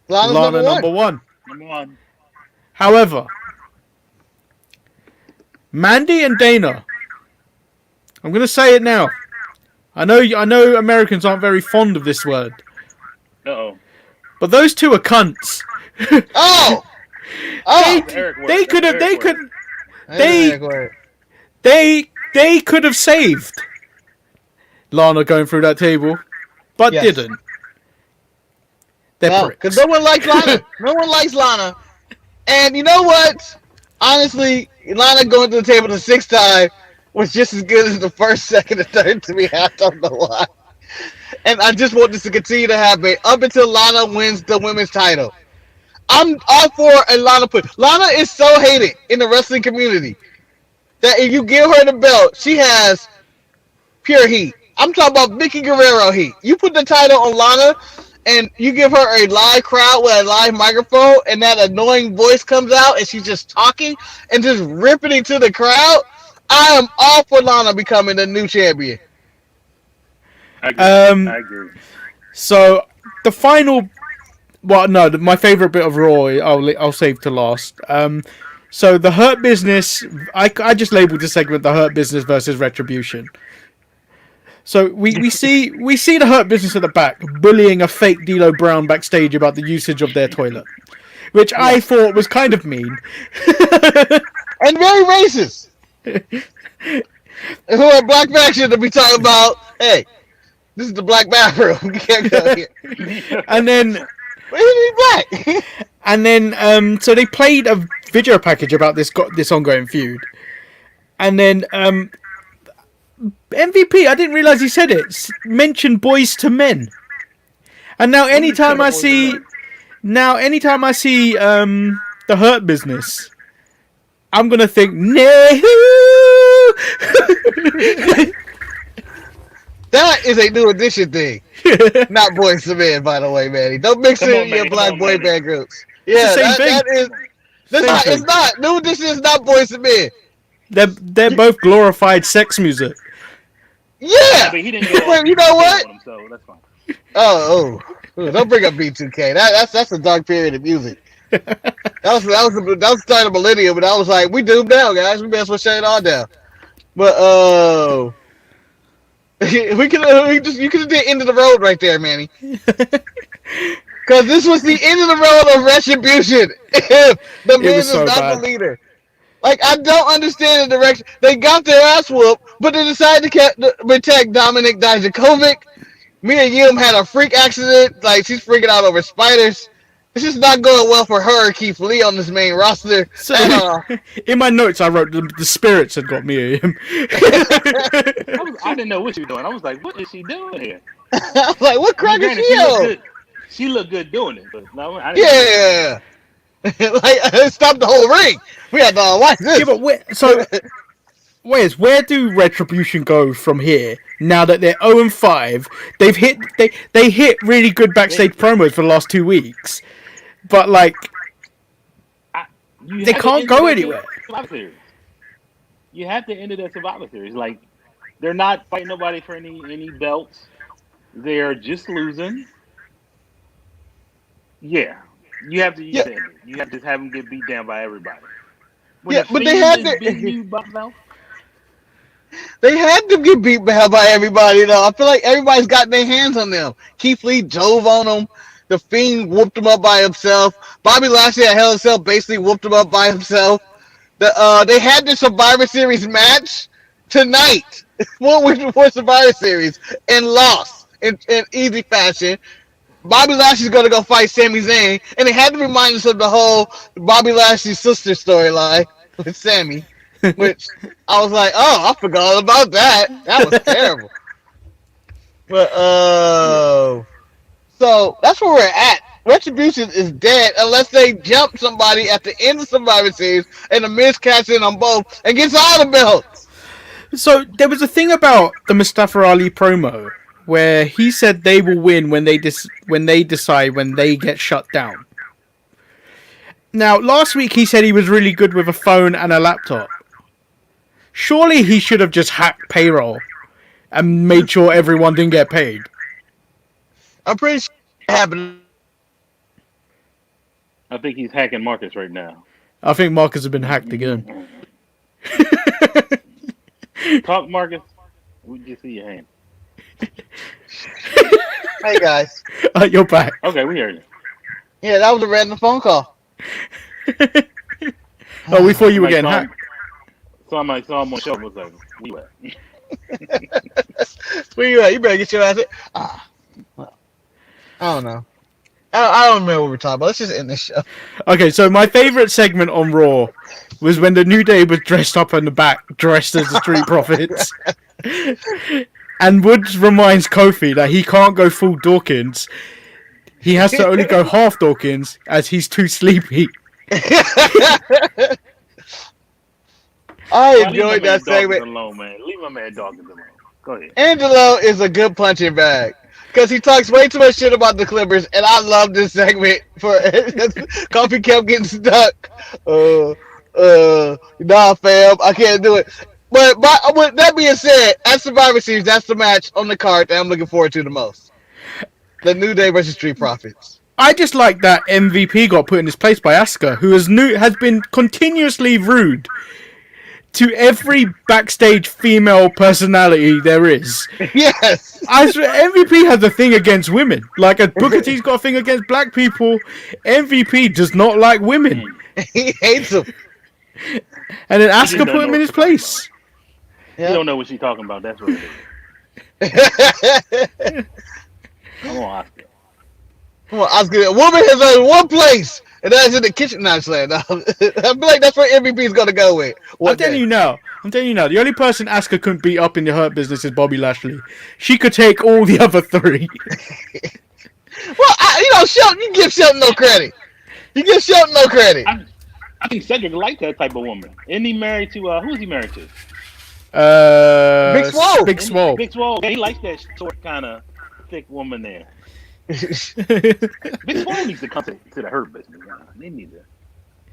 Lana number one. Number one. However, Mandy and Dana, I'm going to say it now. I know Americans aren't very fond of this word. Uh-oh. But those two are cunts. Oh! They could have saved Lana going through that table, but didn't. They're because no one likes Lana. No one likes Lana. And you know what? Honestly, Lana going to the table the sixth time was just as good as the first, second, and third to me. I don't know why. And I just want this to continue to happen up until Lana wins the women's title. I'm all for a Lana push. Lana is so hated in the wrestling community that if you give her the belt, she has pure heat. I'm talking about Vicky Guerrero heat. You put the title on Lana and you give her a live crowd with a live microphone and that annoying voice comes out and she's just talking and just ripping into the crowd, I am all for Lana becoming the new champion. I agree. So the final, my favorite bit of Raw, I'll save to last. So the Hurt Business, I just labeled the segment the Hurt Business versus Retribution. So we see the Hurt Business at the back bullying a fake D'Lo Brown backstage about the usage of their toilet, which I thought was kind of mean and very racist. Who are black faction to be talking about? Hey, this is the black bathroom. You can't go here. And then, black. And then, so they played a video package about this ongoing feud, and then MVP, I didn't realize he said it, mentioned Boys to Men. And now anytime I see the Hurt Business, I'm going to think, no. That is a new edition thing. Not Boys to Men, by the way, Manny. Don't mix it in your black boy band groups. Yeah, that Same It's thing. not. New Edition is not Boys to Men. They're both glorified sex music. Yeah, Yeah. but he didn't go all But you know B2K what? on him, so that's fine. Oh, don't bring up B2K. That's a dark period of music. That was the start of millennium, but I was like, we doomed now, guys. We may as well shut it all down. But we could you could have did end of the road right there, Manny. Because this was the end of the road of retribution. If the It was Miz is so not the bad. leader. Like, I don't understand the direction. They got their ass whooped, but they decided to protect Dominic Dijakovic. Mia Yim had a freak accident. Like, she's freaking out over spiders. It's just not going well for her and Keith Lee on this main roster So, at all. in my notes, I wrote the spirits had got me. I didn't know what she was doing. I was like, what is she doing here? I was like, what I mean, crack is granted, she she looked on? good. She looked good doing it, but no, I didn't. Yeah. Like, stop the whole ring. We had to watch this. Yeah, but where do Retribution go from here? Now that they're 0-5, they hit really good backstage promos for the last 2 weeks, but like You they have to can't end go that anywhere. Survivor Series. You have to end it at Survivor Series. Like, they're not fighting nobody for any belts. They're just losing. Yeah, you have to. You have to end it. You have to just have them get beat down by everybody. When Yeah, the but they Fiend had is to. beating you by belt, They had to get beat by everybody, though. I feel like everybody's got their hands on them. Keith Lee drove on them. The Fiend whooped him up by himself. Bobby Lashley at Hell in a Cell basically whooped him up by himself. They had the Survivor Series match tonight, 1 week before Survivor Series, and lost in easy fashion. Bobby Lashley's going to go fight Sami Zayn, and they had to remind us of the whole Bobby Lashley's sister storyline with Sami, which I was like, oh, I forgot all about that. That was terrible. But so that's where we're at. Retribution is dead unless they jump somebody at the end of Survivor Series and the Miz catches in on both and gets all the belts. So there was a thing about the Mustafa Ali promo where he said they will win when they decide when they get shut down. Now, last week he said he was really good with a phone and a laptop. Surely he should have just hacked payroll and made sure everyone didn't get paid. I'm pretty sure it happened. I think he's hacking Marcus right now. I think Marcus has been hacked again. Talk, Marcus. We just see your hand. Hey guys, You're back. Okay, we heard you. yeah, that was a random phone call. Oh, we thought you were getting hacked. Somebody saw him on the show and was like, "We were." Where you at? You better get your ass. Well, I don't know. I don't remember what we're talking about. Let's just end this show. Okay, so my favourite segment on Raw was when the New Day was dressed up in the back, dressed as the Street Profits. And Woods reminds Kofi that he can't go full Dawkins. He has to only go half Dawkins as he's too sleepy. I enjoyed that segment. Alone, man. Leave my man Dawkins alone. Go ahead. Angelo is a good punching bag because he talks way too much shit about the Clippers, and I love this segment. For Coffee kept getting stuck. Nah, fam, I can't do it. But with that being said, at Survivor Series, that's the match on the card that I'm looking forward to the most. The New Day versus Street Profits. I just like that MVP got put in his place by Asuka, who has been continuously rude to every backstage female personality there is. Yes. MVP has a thing against women. Like, Booker T's got a thing against black people. MVP does not like women. He hates them. And then Asuka put him in his place. You don't know what she's talking about. That's what it is. Come on, Asuka. Come on, Asuka. A woman has only one place, and that's in the kitchen. Not slam. I feel like that's where MVP is going to go with. I'm telling you now. The only person Asuka couldn't beat up in the Hurt Business is Bobby Lashley. She could take all the other three. Well, Shelton, you give Shelton no credit. You give Shelton no credit. I think Cedric liked that type of woman. Isn't he married to, who is he married to? Big Swole. Big Swole. Big Swole. Yeah, he likes that short, kind of thick woman there. Big Swole needs to come to the Hurt Business. They need to.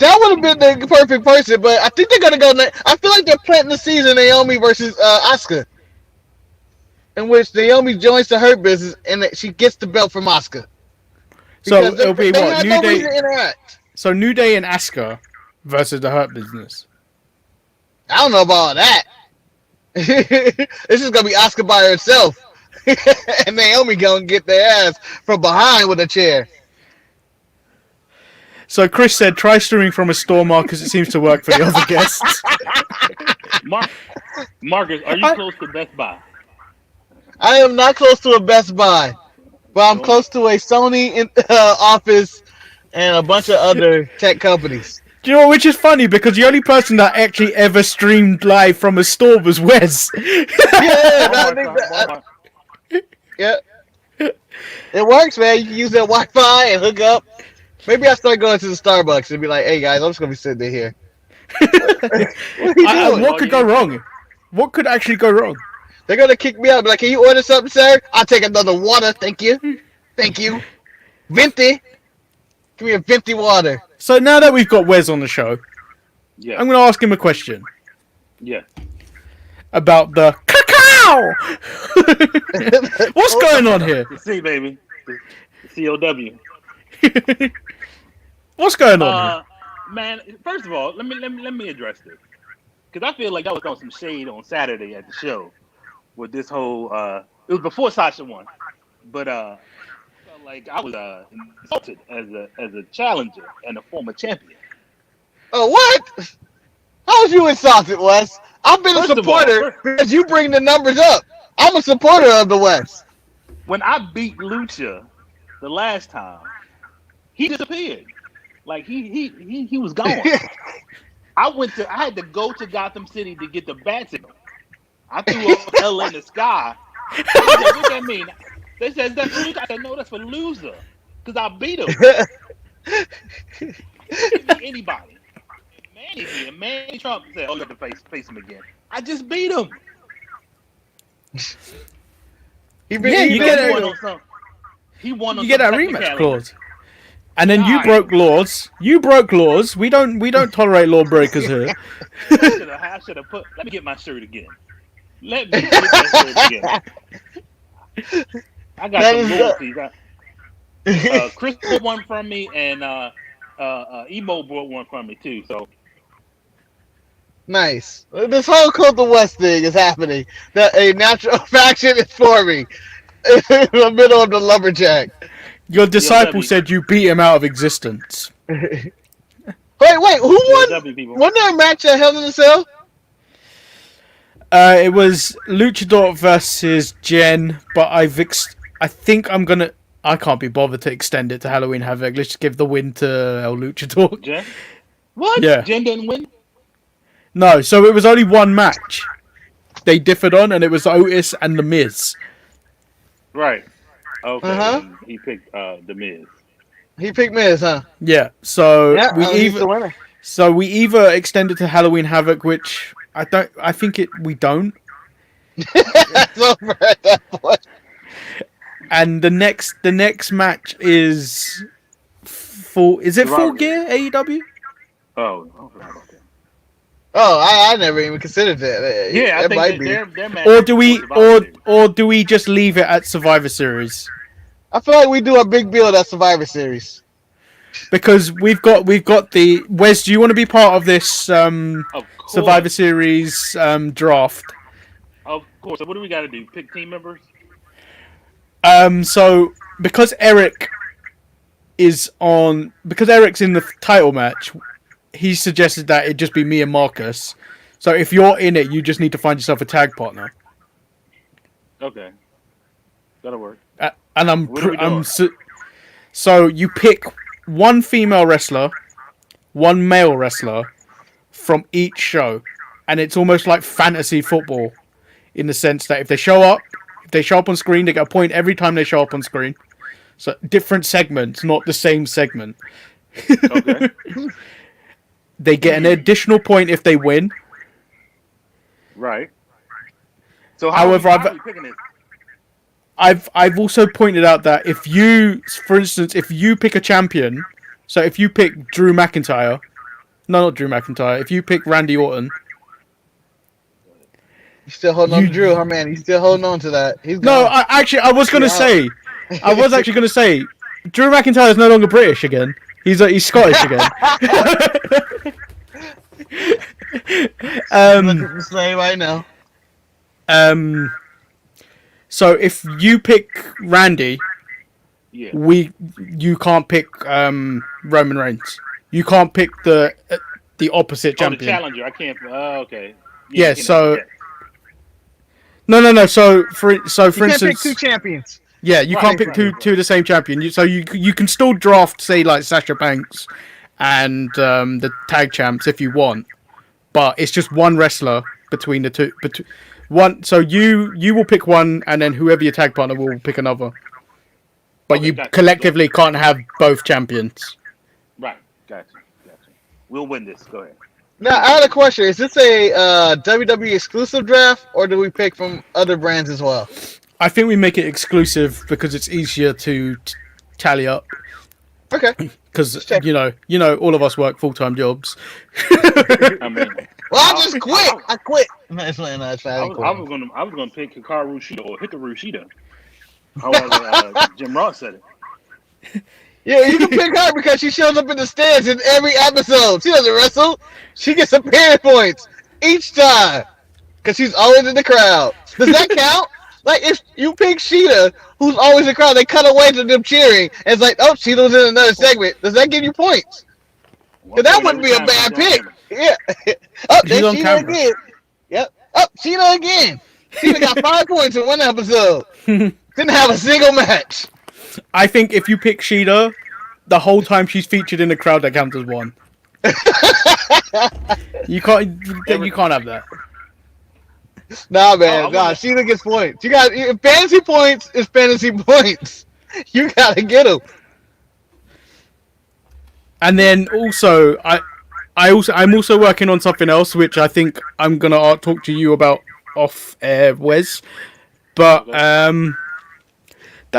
That would have been the perfect person, but I think they're gonna go. I feel like they're planting the season Naomi versus Asuka, in which Naomi joins the Hurt Business and that she gets the belt from Asuka So because it'll be they what, had New no Day? reason to interact. So New Day and Asuka versus the Hurt Business. I don't know about all that. This is gonna be Asuka by herself, and Naomi gonna get their ass from behind with a chair. So Chris said, try streaming from a store, Marcus. It seems to work for the other guests. Marcus, are you close to Best Buy? I am not close to a Best Buy, but I'm close to a Sony office and a bunch of other tech companies. Do you know what, which is funny because the only person that actually ever streamed live from a store was Wes. Yeah, it works, man. You can use that Wi-Fi and hook up. Maybe I start going to the Starbucks and be like, "Hey guys, I'm just gonna be sitting here." What are you doing? What could go wrong? What could actually go wrong? They're gonna kick me out. Be like, "Can you order something, sir? I'll take another water, thank you, thank you." Venti, give me a venti water. So now that we've got Wes on the show, Yeah. I'm going to ask him a question Yeah. about the cacao. What's going on here? The C, baby. The COW. What's going on Man, first of all, let me address this because I feel like I was on some shade on Saturday at the show with this whole. It was before Sasha won, but I felt like I was insulted as a challenger and a former champion. Oh, what? How was you insulted, Wes? I've been First a of all, supporter because you bring the numbers up. I'm a supporter of the West. When I beat Lucha the last time, he disappeared. Like he was gone. I had to go to Gotham City to get the bat signal. I threw up L in the sky. They said, what does that mean? They said, that's for Lucha. I said, no, that's for loser. Because I beat him. Anybody. Manny did. Manny Trump said, oh, you have to face him again. I just beat him. He won on You get that some rematch technicality. clause. And then you broke laws. You broke laws. We don't tolerate lawbreakers here. I should have put. Let me get my shirt again. Let me get that shirt again. I got some loyalties. Chris bought one from me, and Emo bought one from me too. So nice. This whole Cult of West thing is happening. That a natural faction is forming in the middle of the lumberjack. Your disciple said you beat him out of existence. Wait, who won? Wasn't there a match at Hell in a Cell? It was Luchador versus Jen, but I can't be bothered to extend it to Halloween Havoc. Let's just give the win to El Luchador. Jen? What? Yeah. Jen didn't win? No, so it was only one match they differed on, and it was Otis and The Miz. Right. Okay. Uh-huh. He picked The Miz. He picked Miz, huh? Yeah. So he's the winner. So we either extend it to Halloween Havoc, which we don't. That's over at that point. And the next match is Full Gear AEW? Oh, I forgot about that. Oh, I never even considered that. Yeah, I it think might be. their match Or do we is Survivor Series. or do we just leave it at Survivor Series? I feel like we do a big build at Survivor Series. Because we've got the Wes. Do you want to be part of this Of course. Survivor Series draft? Of course. So what do we got to do? Pick team members? So because Eric's in the title match, he suggested that it just be me and Marcus. So if you're in it, you just need to find yourself a tag partner. Okay. That'll work. And What are we doing? So you pick one female wrestler, one male wrestler from each show, and it's almost like fantasy football in the sense that if they show up on screen, they get a point every time they show up on screen. So different segments, not the same segment. Okay. They get an additional point if they win. Right. So However, how are we picking this? I've also pointed out that for instance, if you pick a champion, so if you pick Drew McIntyre, No, not Drew McIntyre. If you pick Randy Orton, You still holding on to Drew, huh, man? He's still holding on to that. He's no, gone. I was gonna say, Drew McIntyre is no longer British again. He's Scottish again. Look at the slave right now. So if you pick Randy, Yeah. you can't pick Roman Reigns. You can't pick the opposite The champion. challenger. I can't. Oh, okay. Yeah. you can So have no. So for You can't pick instance, two champions. yeah, you can't pick two the same champion. So you can still draft, say, like Sasha Banks and the tag champs if you want, but it's just one wrestler between the two. One. So you will pick one, and then whoever your tag partner will pick another. But Okay, you gotcha. collectively can't have both champions. Right. Gotcha. We'll win this. Go ahead. Now, I had a question. Is this a WWE exclusive draft, or do we pick from other brands as well? I think we make it exclusive because it's easier to tally up. Okay. Because you know, all of us work full-time jobs. I mean, Well, I just quit. I quit. No, it's fine. No, it's fine. I I didn't was quit. gonna pick Hikaru Shida or Hikaru Shida. However, Jim Ross said it. Yeah, you can pick her because she shows up in the stands in every episode. She doesn't wrestle. She gets appearance points each time because she's always in the crowd. Does that count? Like, if you pick Sheeta, who's always in the crowd, they cut away to them cheering, and it's like, oh, Sheeta was in another segment. Does that give you points? Because that wouldn't be a bad pick. Yeah. Oh, She's there's on Sheeta camera. again. Yep. Oh, Sheeta again. Sheeta got 5 points in one episode. Didn't have a single match. I think if you pick Sheeta, the whole time she's featured in the crowd, that counts as one. You can't have that. Nah, man. Oh, I Nah, wonder- Sheeta gets points. You got fantasy points is fantasy points. You gotta get them. And then also, I'm also working on something else, which I think I'm gonna talk to you about off air, Wes. But that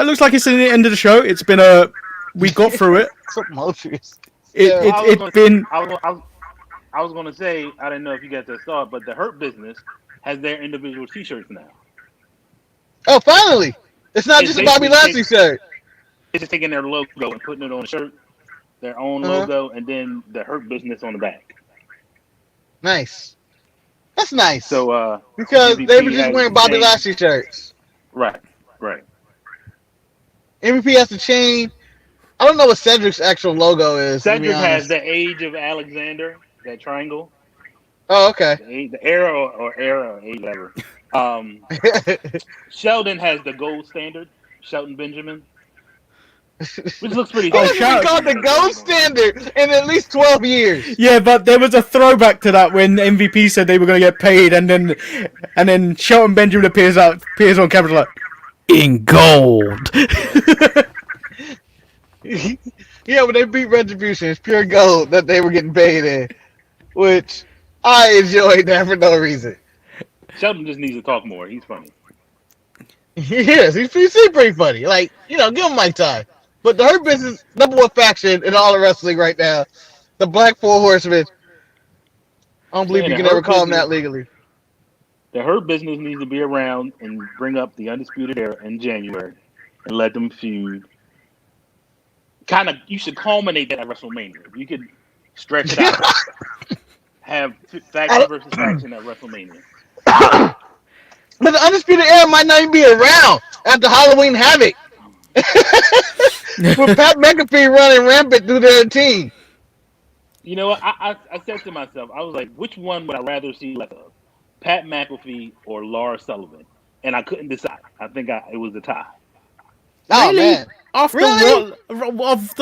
looks like it's the end of the show. It's been we got through it. Tumultuous. I was gonna say, I didn't know if you guys had saw it, but the Hurt Business has their individual T-shirts now. Oh, finally! It's not It's just a Bobby basically Lashley shirt. It's just taking their logo and putting it on a shirt, their own logo, and then the Hurt Business on the back. Nice. That's nice. So because MVP they were just has wearing Bobby changed. Lashley shirts. Right. MVP has to change. I don't know what Cedric's actual logo is. to be Cedric has honest. the Age of Alexander, that triangle, Oh, okay. the arrow or era, whatever. Sheldon has the gold standard, Shelton Benjamin, which looks pretty He good. hasn't been called the gold standard in at least 12 years. Yeah, but there was a throwback to that when MVP said they were going to get paid, and then Shelton Benjamin appears on camera like, in gold. Yeah, when they beat Retribution, it's pure gold that they were getting paid in, which I enjoyed that for no reason. Sheldon just needs to talk more. He's funny. He is. He's pretty funny. Like, give him my time. But the Hurt Business, number one faction in all of wrestling right now, the Black Four Horsemen. I don't believe Yeah, you the can ever Hurt call them Business- that legally. The Hurt Business needs to be around and bring up the Undisputed Era in January and let them feud. You should culminate that at WrestleMania. You could stretch it out. Have faction versus faction at WrestleMania. But the Undisputed Era might not even be around after Halloween Havoc. With Pat McAfee running rampant through their team. You know what? I said to myself, I was like, which one would I rather see, like a Pat McAfee or Lars Sullivan? And I couldn't decide. I think it was a tie. Oh, Really? man. After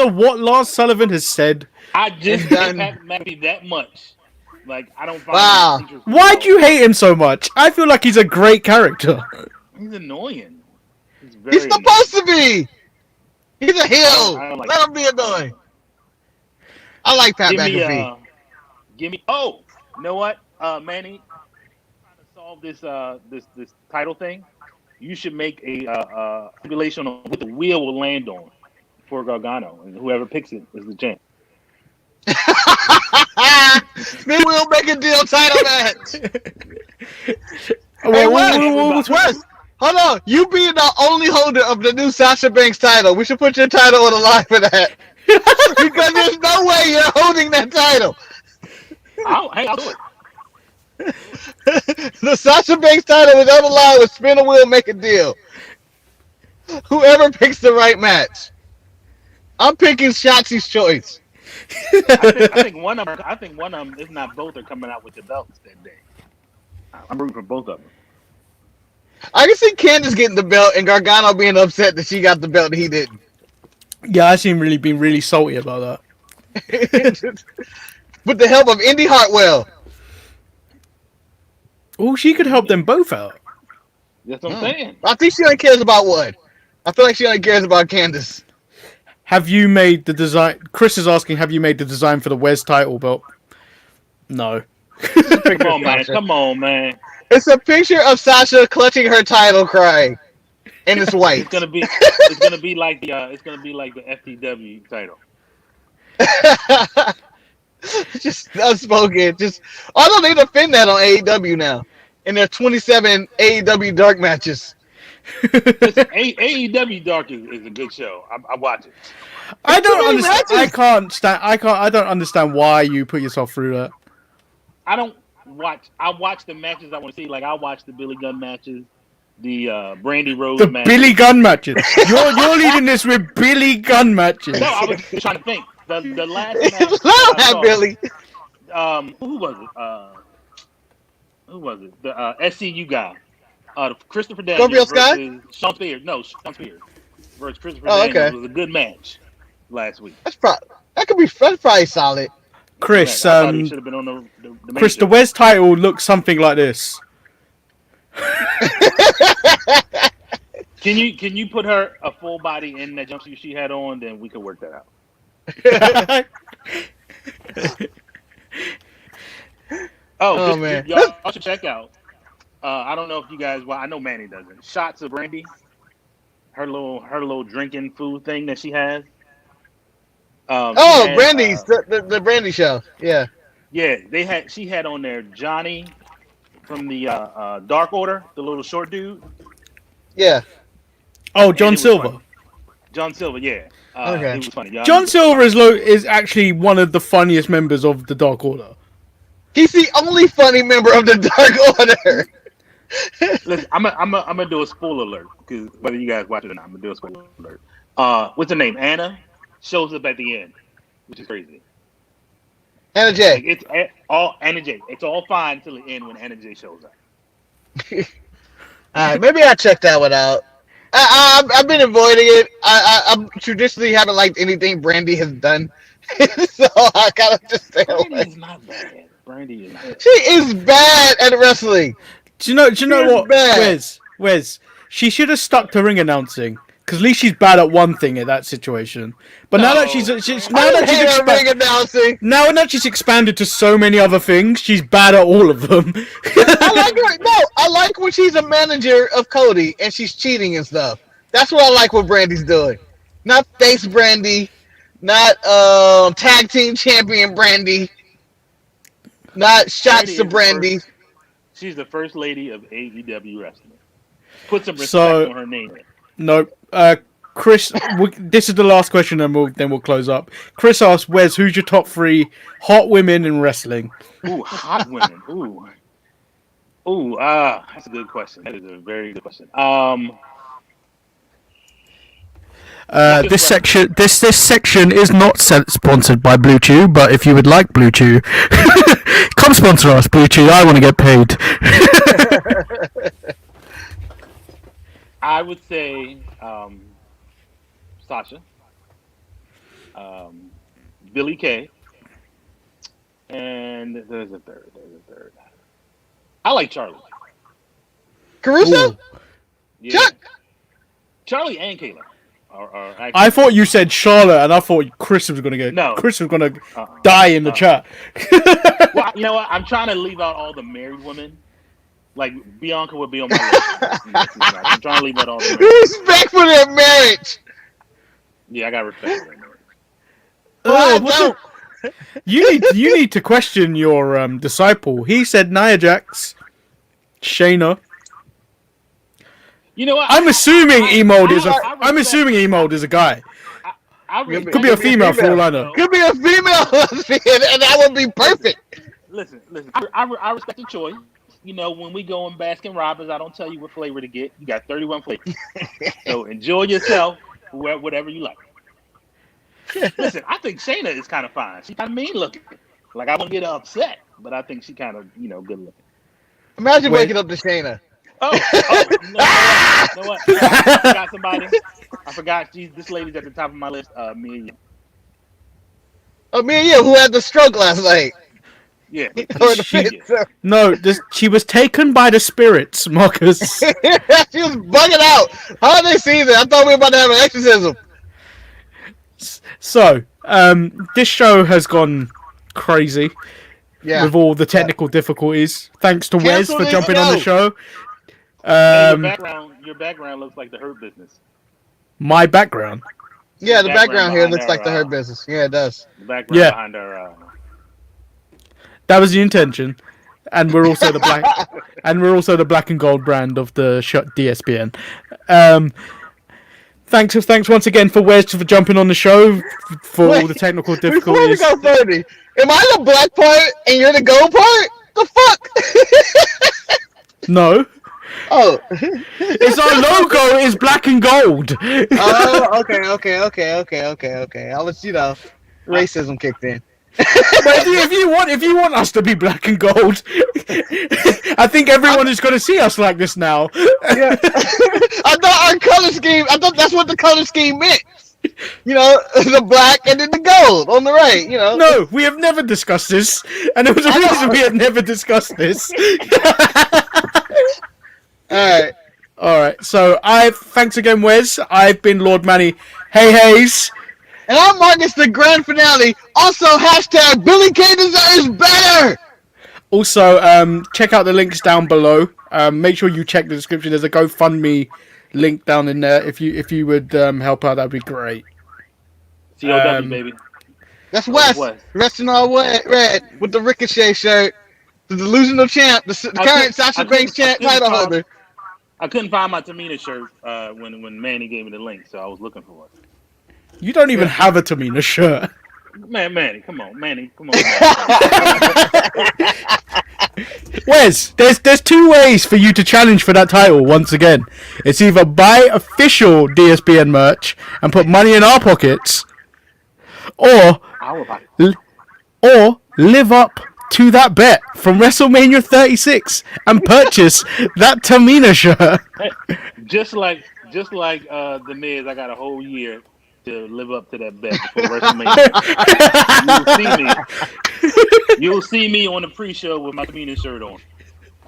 what Lars Sullivan has said, I just done. hate Pat McAfee that much. Like, I don't find Wow. him interesting. why'd you hate him so much? I feel like he's a great character. He's annoying. He's very He's supposed to be. He's a heel. I don't like Let him be annoying. I like Pat McAfee. Give me. Oh, you know what, Manny? Trying to solve this title thing. You should make a stipulation on what the wheel will land on for Gargano, and whoever picks it is the champ. Spin wheel make a deal title match. Hey Well, Wes, hold on. You being the only holder of the new Sasha Banks title, we should put your title on the line for that. Because there's no way you're holding that title. I'll do it. The Sasha Banks title is on the line with spin a wheel, make a deal. Whoever picks the right match. I'm picking Shotzi's choice. I think one of them. I think one of them, if not both, are coming out with the belts that day. I'm rooting for both of them. I can see Candice getting the belt and Gargano being upset that she got the belt and he didn't. yeah, I seem really been really salty about that. With the help of Indy Hartwell. Oh, she could help them both out. That's what I'm saying. I think she only cares about one. I feel like she only cares about Candice. Have you made the design? Chris is asking, have you made the design for the Wes title belt? No. Come on, man. Come on, man. It's a picture of Sasha clutching her title, crying, and it's white. It's gonna be like the FTW title. Just unspoken. Just I don't need to defend that on AEW now. In their 27 AEW dark matches. Listen, AEW Dark is a good show. I watch it. I don't understand. matches. I don't understand why you put yourself through that. I don't watch. I watch the matches I want to see. Like I watch the Billy Gunn matches, the Brandy Rose The matches. Billy Gunn matches. You're leading this with Billy Gunn matches. No, I was trying to think. The last match. Love that, saw, Billy. Who was it? Who was it? The SCU guy. Christopher Daniels versus Sean Spears. No, Sean Spears versus Christopher Daniels was a good match last week. That's probably solid. Chris, I thought he should have been on the Chris, the Wes title looks something like this. Can you put her a full body in that jumpsuit she had on? Then we could work that out. Man, y'all should check out. I don't know if you guys. Well, I know Manny doesn't. Shots of Brandy. Her little drinking food thing that she has. Brandy's the Brandy show. Yeah. Yeah, she had on there Johnny from the Dark Order, the little short dude. Yeah. Oh, John Silver. Funny. John Silver, yeah. Okay. It was funny. John Silver is actually one of the funniest members of the Dark Order. He's the only funny member of the Dark Order. Listen, I'm gonna do a spoiler alert because whether you guys watch it or not, I'm gonna do a spoiler alert. What's her name? Anna shows up at the end, which is crazy. Anna J. Like, it's all Anna J. It's all fine until the end when Anna J shows up. All right, maybe I'll check that one out. I've been avoiding it. I traditionally haven't liked anything Brandy has done, so I kind of just stay away. Brandy's not bad. Brandy is not. She is bad at wrestling. Do you know what, Wes? She should have stuck to ring announcing. Because at least she's bad at one thing in that situation. But now that she's expanded to so many other things, she's bad at all of them. I like her. No, I like when she's a manager of Cody and she's cheating and stuff. That's what I like what Brandy's doing. Not face Brandy, not tag team champion Brandy, not shots to Brandy. She's the first lady of AEW wrestling. Put some respect on her name. No, Chris. This is the last question, and we'll close up. Chris asks, "Wes, who's your top 3 hot women in wrestling?" Ooh, hot women. Ooh. That's a good question. That is a very good question. This section is not sponsored by Blue Chew, but if you would like Blue Chew, come sponsor us, Blue Chew. I want to get paid. I would say Sasha, Billy Kay, and there's a third. I like Charlie. Caruso? Yeah. Chuck? Charlie and Kayla. I thought you said Charlotte, and I thought Chris was going to go. No. Chris was going to die in the chat. Well, you know what? I'm trying to leave out all the married women. Like Bianca would be on my list. I'm trying to leave out all the married. Respect for their marriage. Yeah, I got respect for their marriage. You need to question your disciple. He said Nia Jax, Shayna. You know what? I'm assuming Emold is a. I I'm assuming Emold is a guy. Could be a female for all I know. Could be a female lesbian, and that would be perfect. Listen. I respect the choice. You know, when we go in Baskin Robbins, I don't tell you what flavor to get. You got 31 flavors. So enjoy yourself, whatever you like. Listen, I think Shayna is kind of fine. She's kind of mean looking. Like, I won't get her upset, but I think she kind of, good looking. Imagine waking up to Shayna. Oh, you know what? I forgot somebody. I forgot. This lady's at the top of my list. Me and you. Oh, me and you, who had the stroke last night. Yeah. No, she was taken by the spirits, Marcus. She was bugging out. How did they see that? I thought we were about to have an exorcism. So, this show has gone crazy with all the technical difficulties. Thanks to Wes for jumping on the show. Your background looks like the Hurt Business. My background? Yeah, the background here looks like the Hurt Business. Yeah, it does. The background behind our... That was the intention, and we're also the black and gold brand of the DSPN. Thanks once again for Wes for jumping on the show for all the technical difficulties. Before we go further, am I the black part and you're the gold part? The fuck? No. Oh, it's our logo is black and gold. Oh, okay. I'll let you know. Racism kicked in. But if you want us to be black and gold, I think everyone is going to see us like this now. Yeah. I thought our color scheme. I thought that's what the color scheme meant. The black and then the gold on the right. No, we have never discussed this, and there was a reason we had never discussed this. All right. So thanks again, Wes. I've been Lord Manny. Hey, Hayes. And I'm Marcus, the grand finale. Also, hashtag Billy Kay deserves better. Also, check out the links down below. Make sure you check the description. There's a GoFundMe link down in there. If you would help out, that'd be great. COW, baby. That's Wes. Resting all red with the Ricochet shirt. The delusional champ. The current Sasha Banks title holder. I couldn't find my Tamina shirt when Manny gave me the link, so I was looking for it. You don't even have a Tamina shirt. Manny, come on. Wes, there's two ways for you to challenge for that title once again. It's either buy official DSPN merch and put money in our pockets, or live up to that bet from WrestleMania 36 and purchase that Tamina shirt. Just like the Miz, I got a whole year to live up to that bet before WrestleMania. You'll see me on the pre-show with my Tamina shirt on.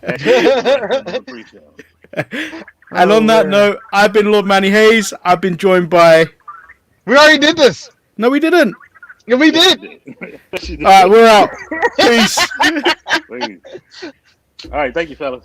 The pre-show. And on that note, I've been Lord Manny Hayes. I've been joined by... We already did this. No, we didn't. Yeah, we did. All right, we're out. Peace. All right, thank you, fellas.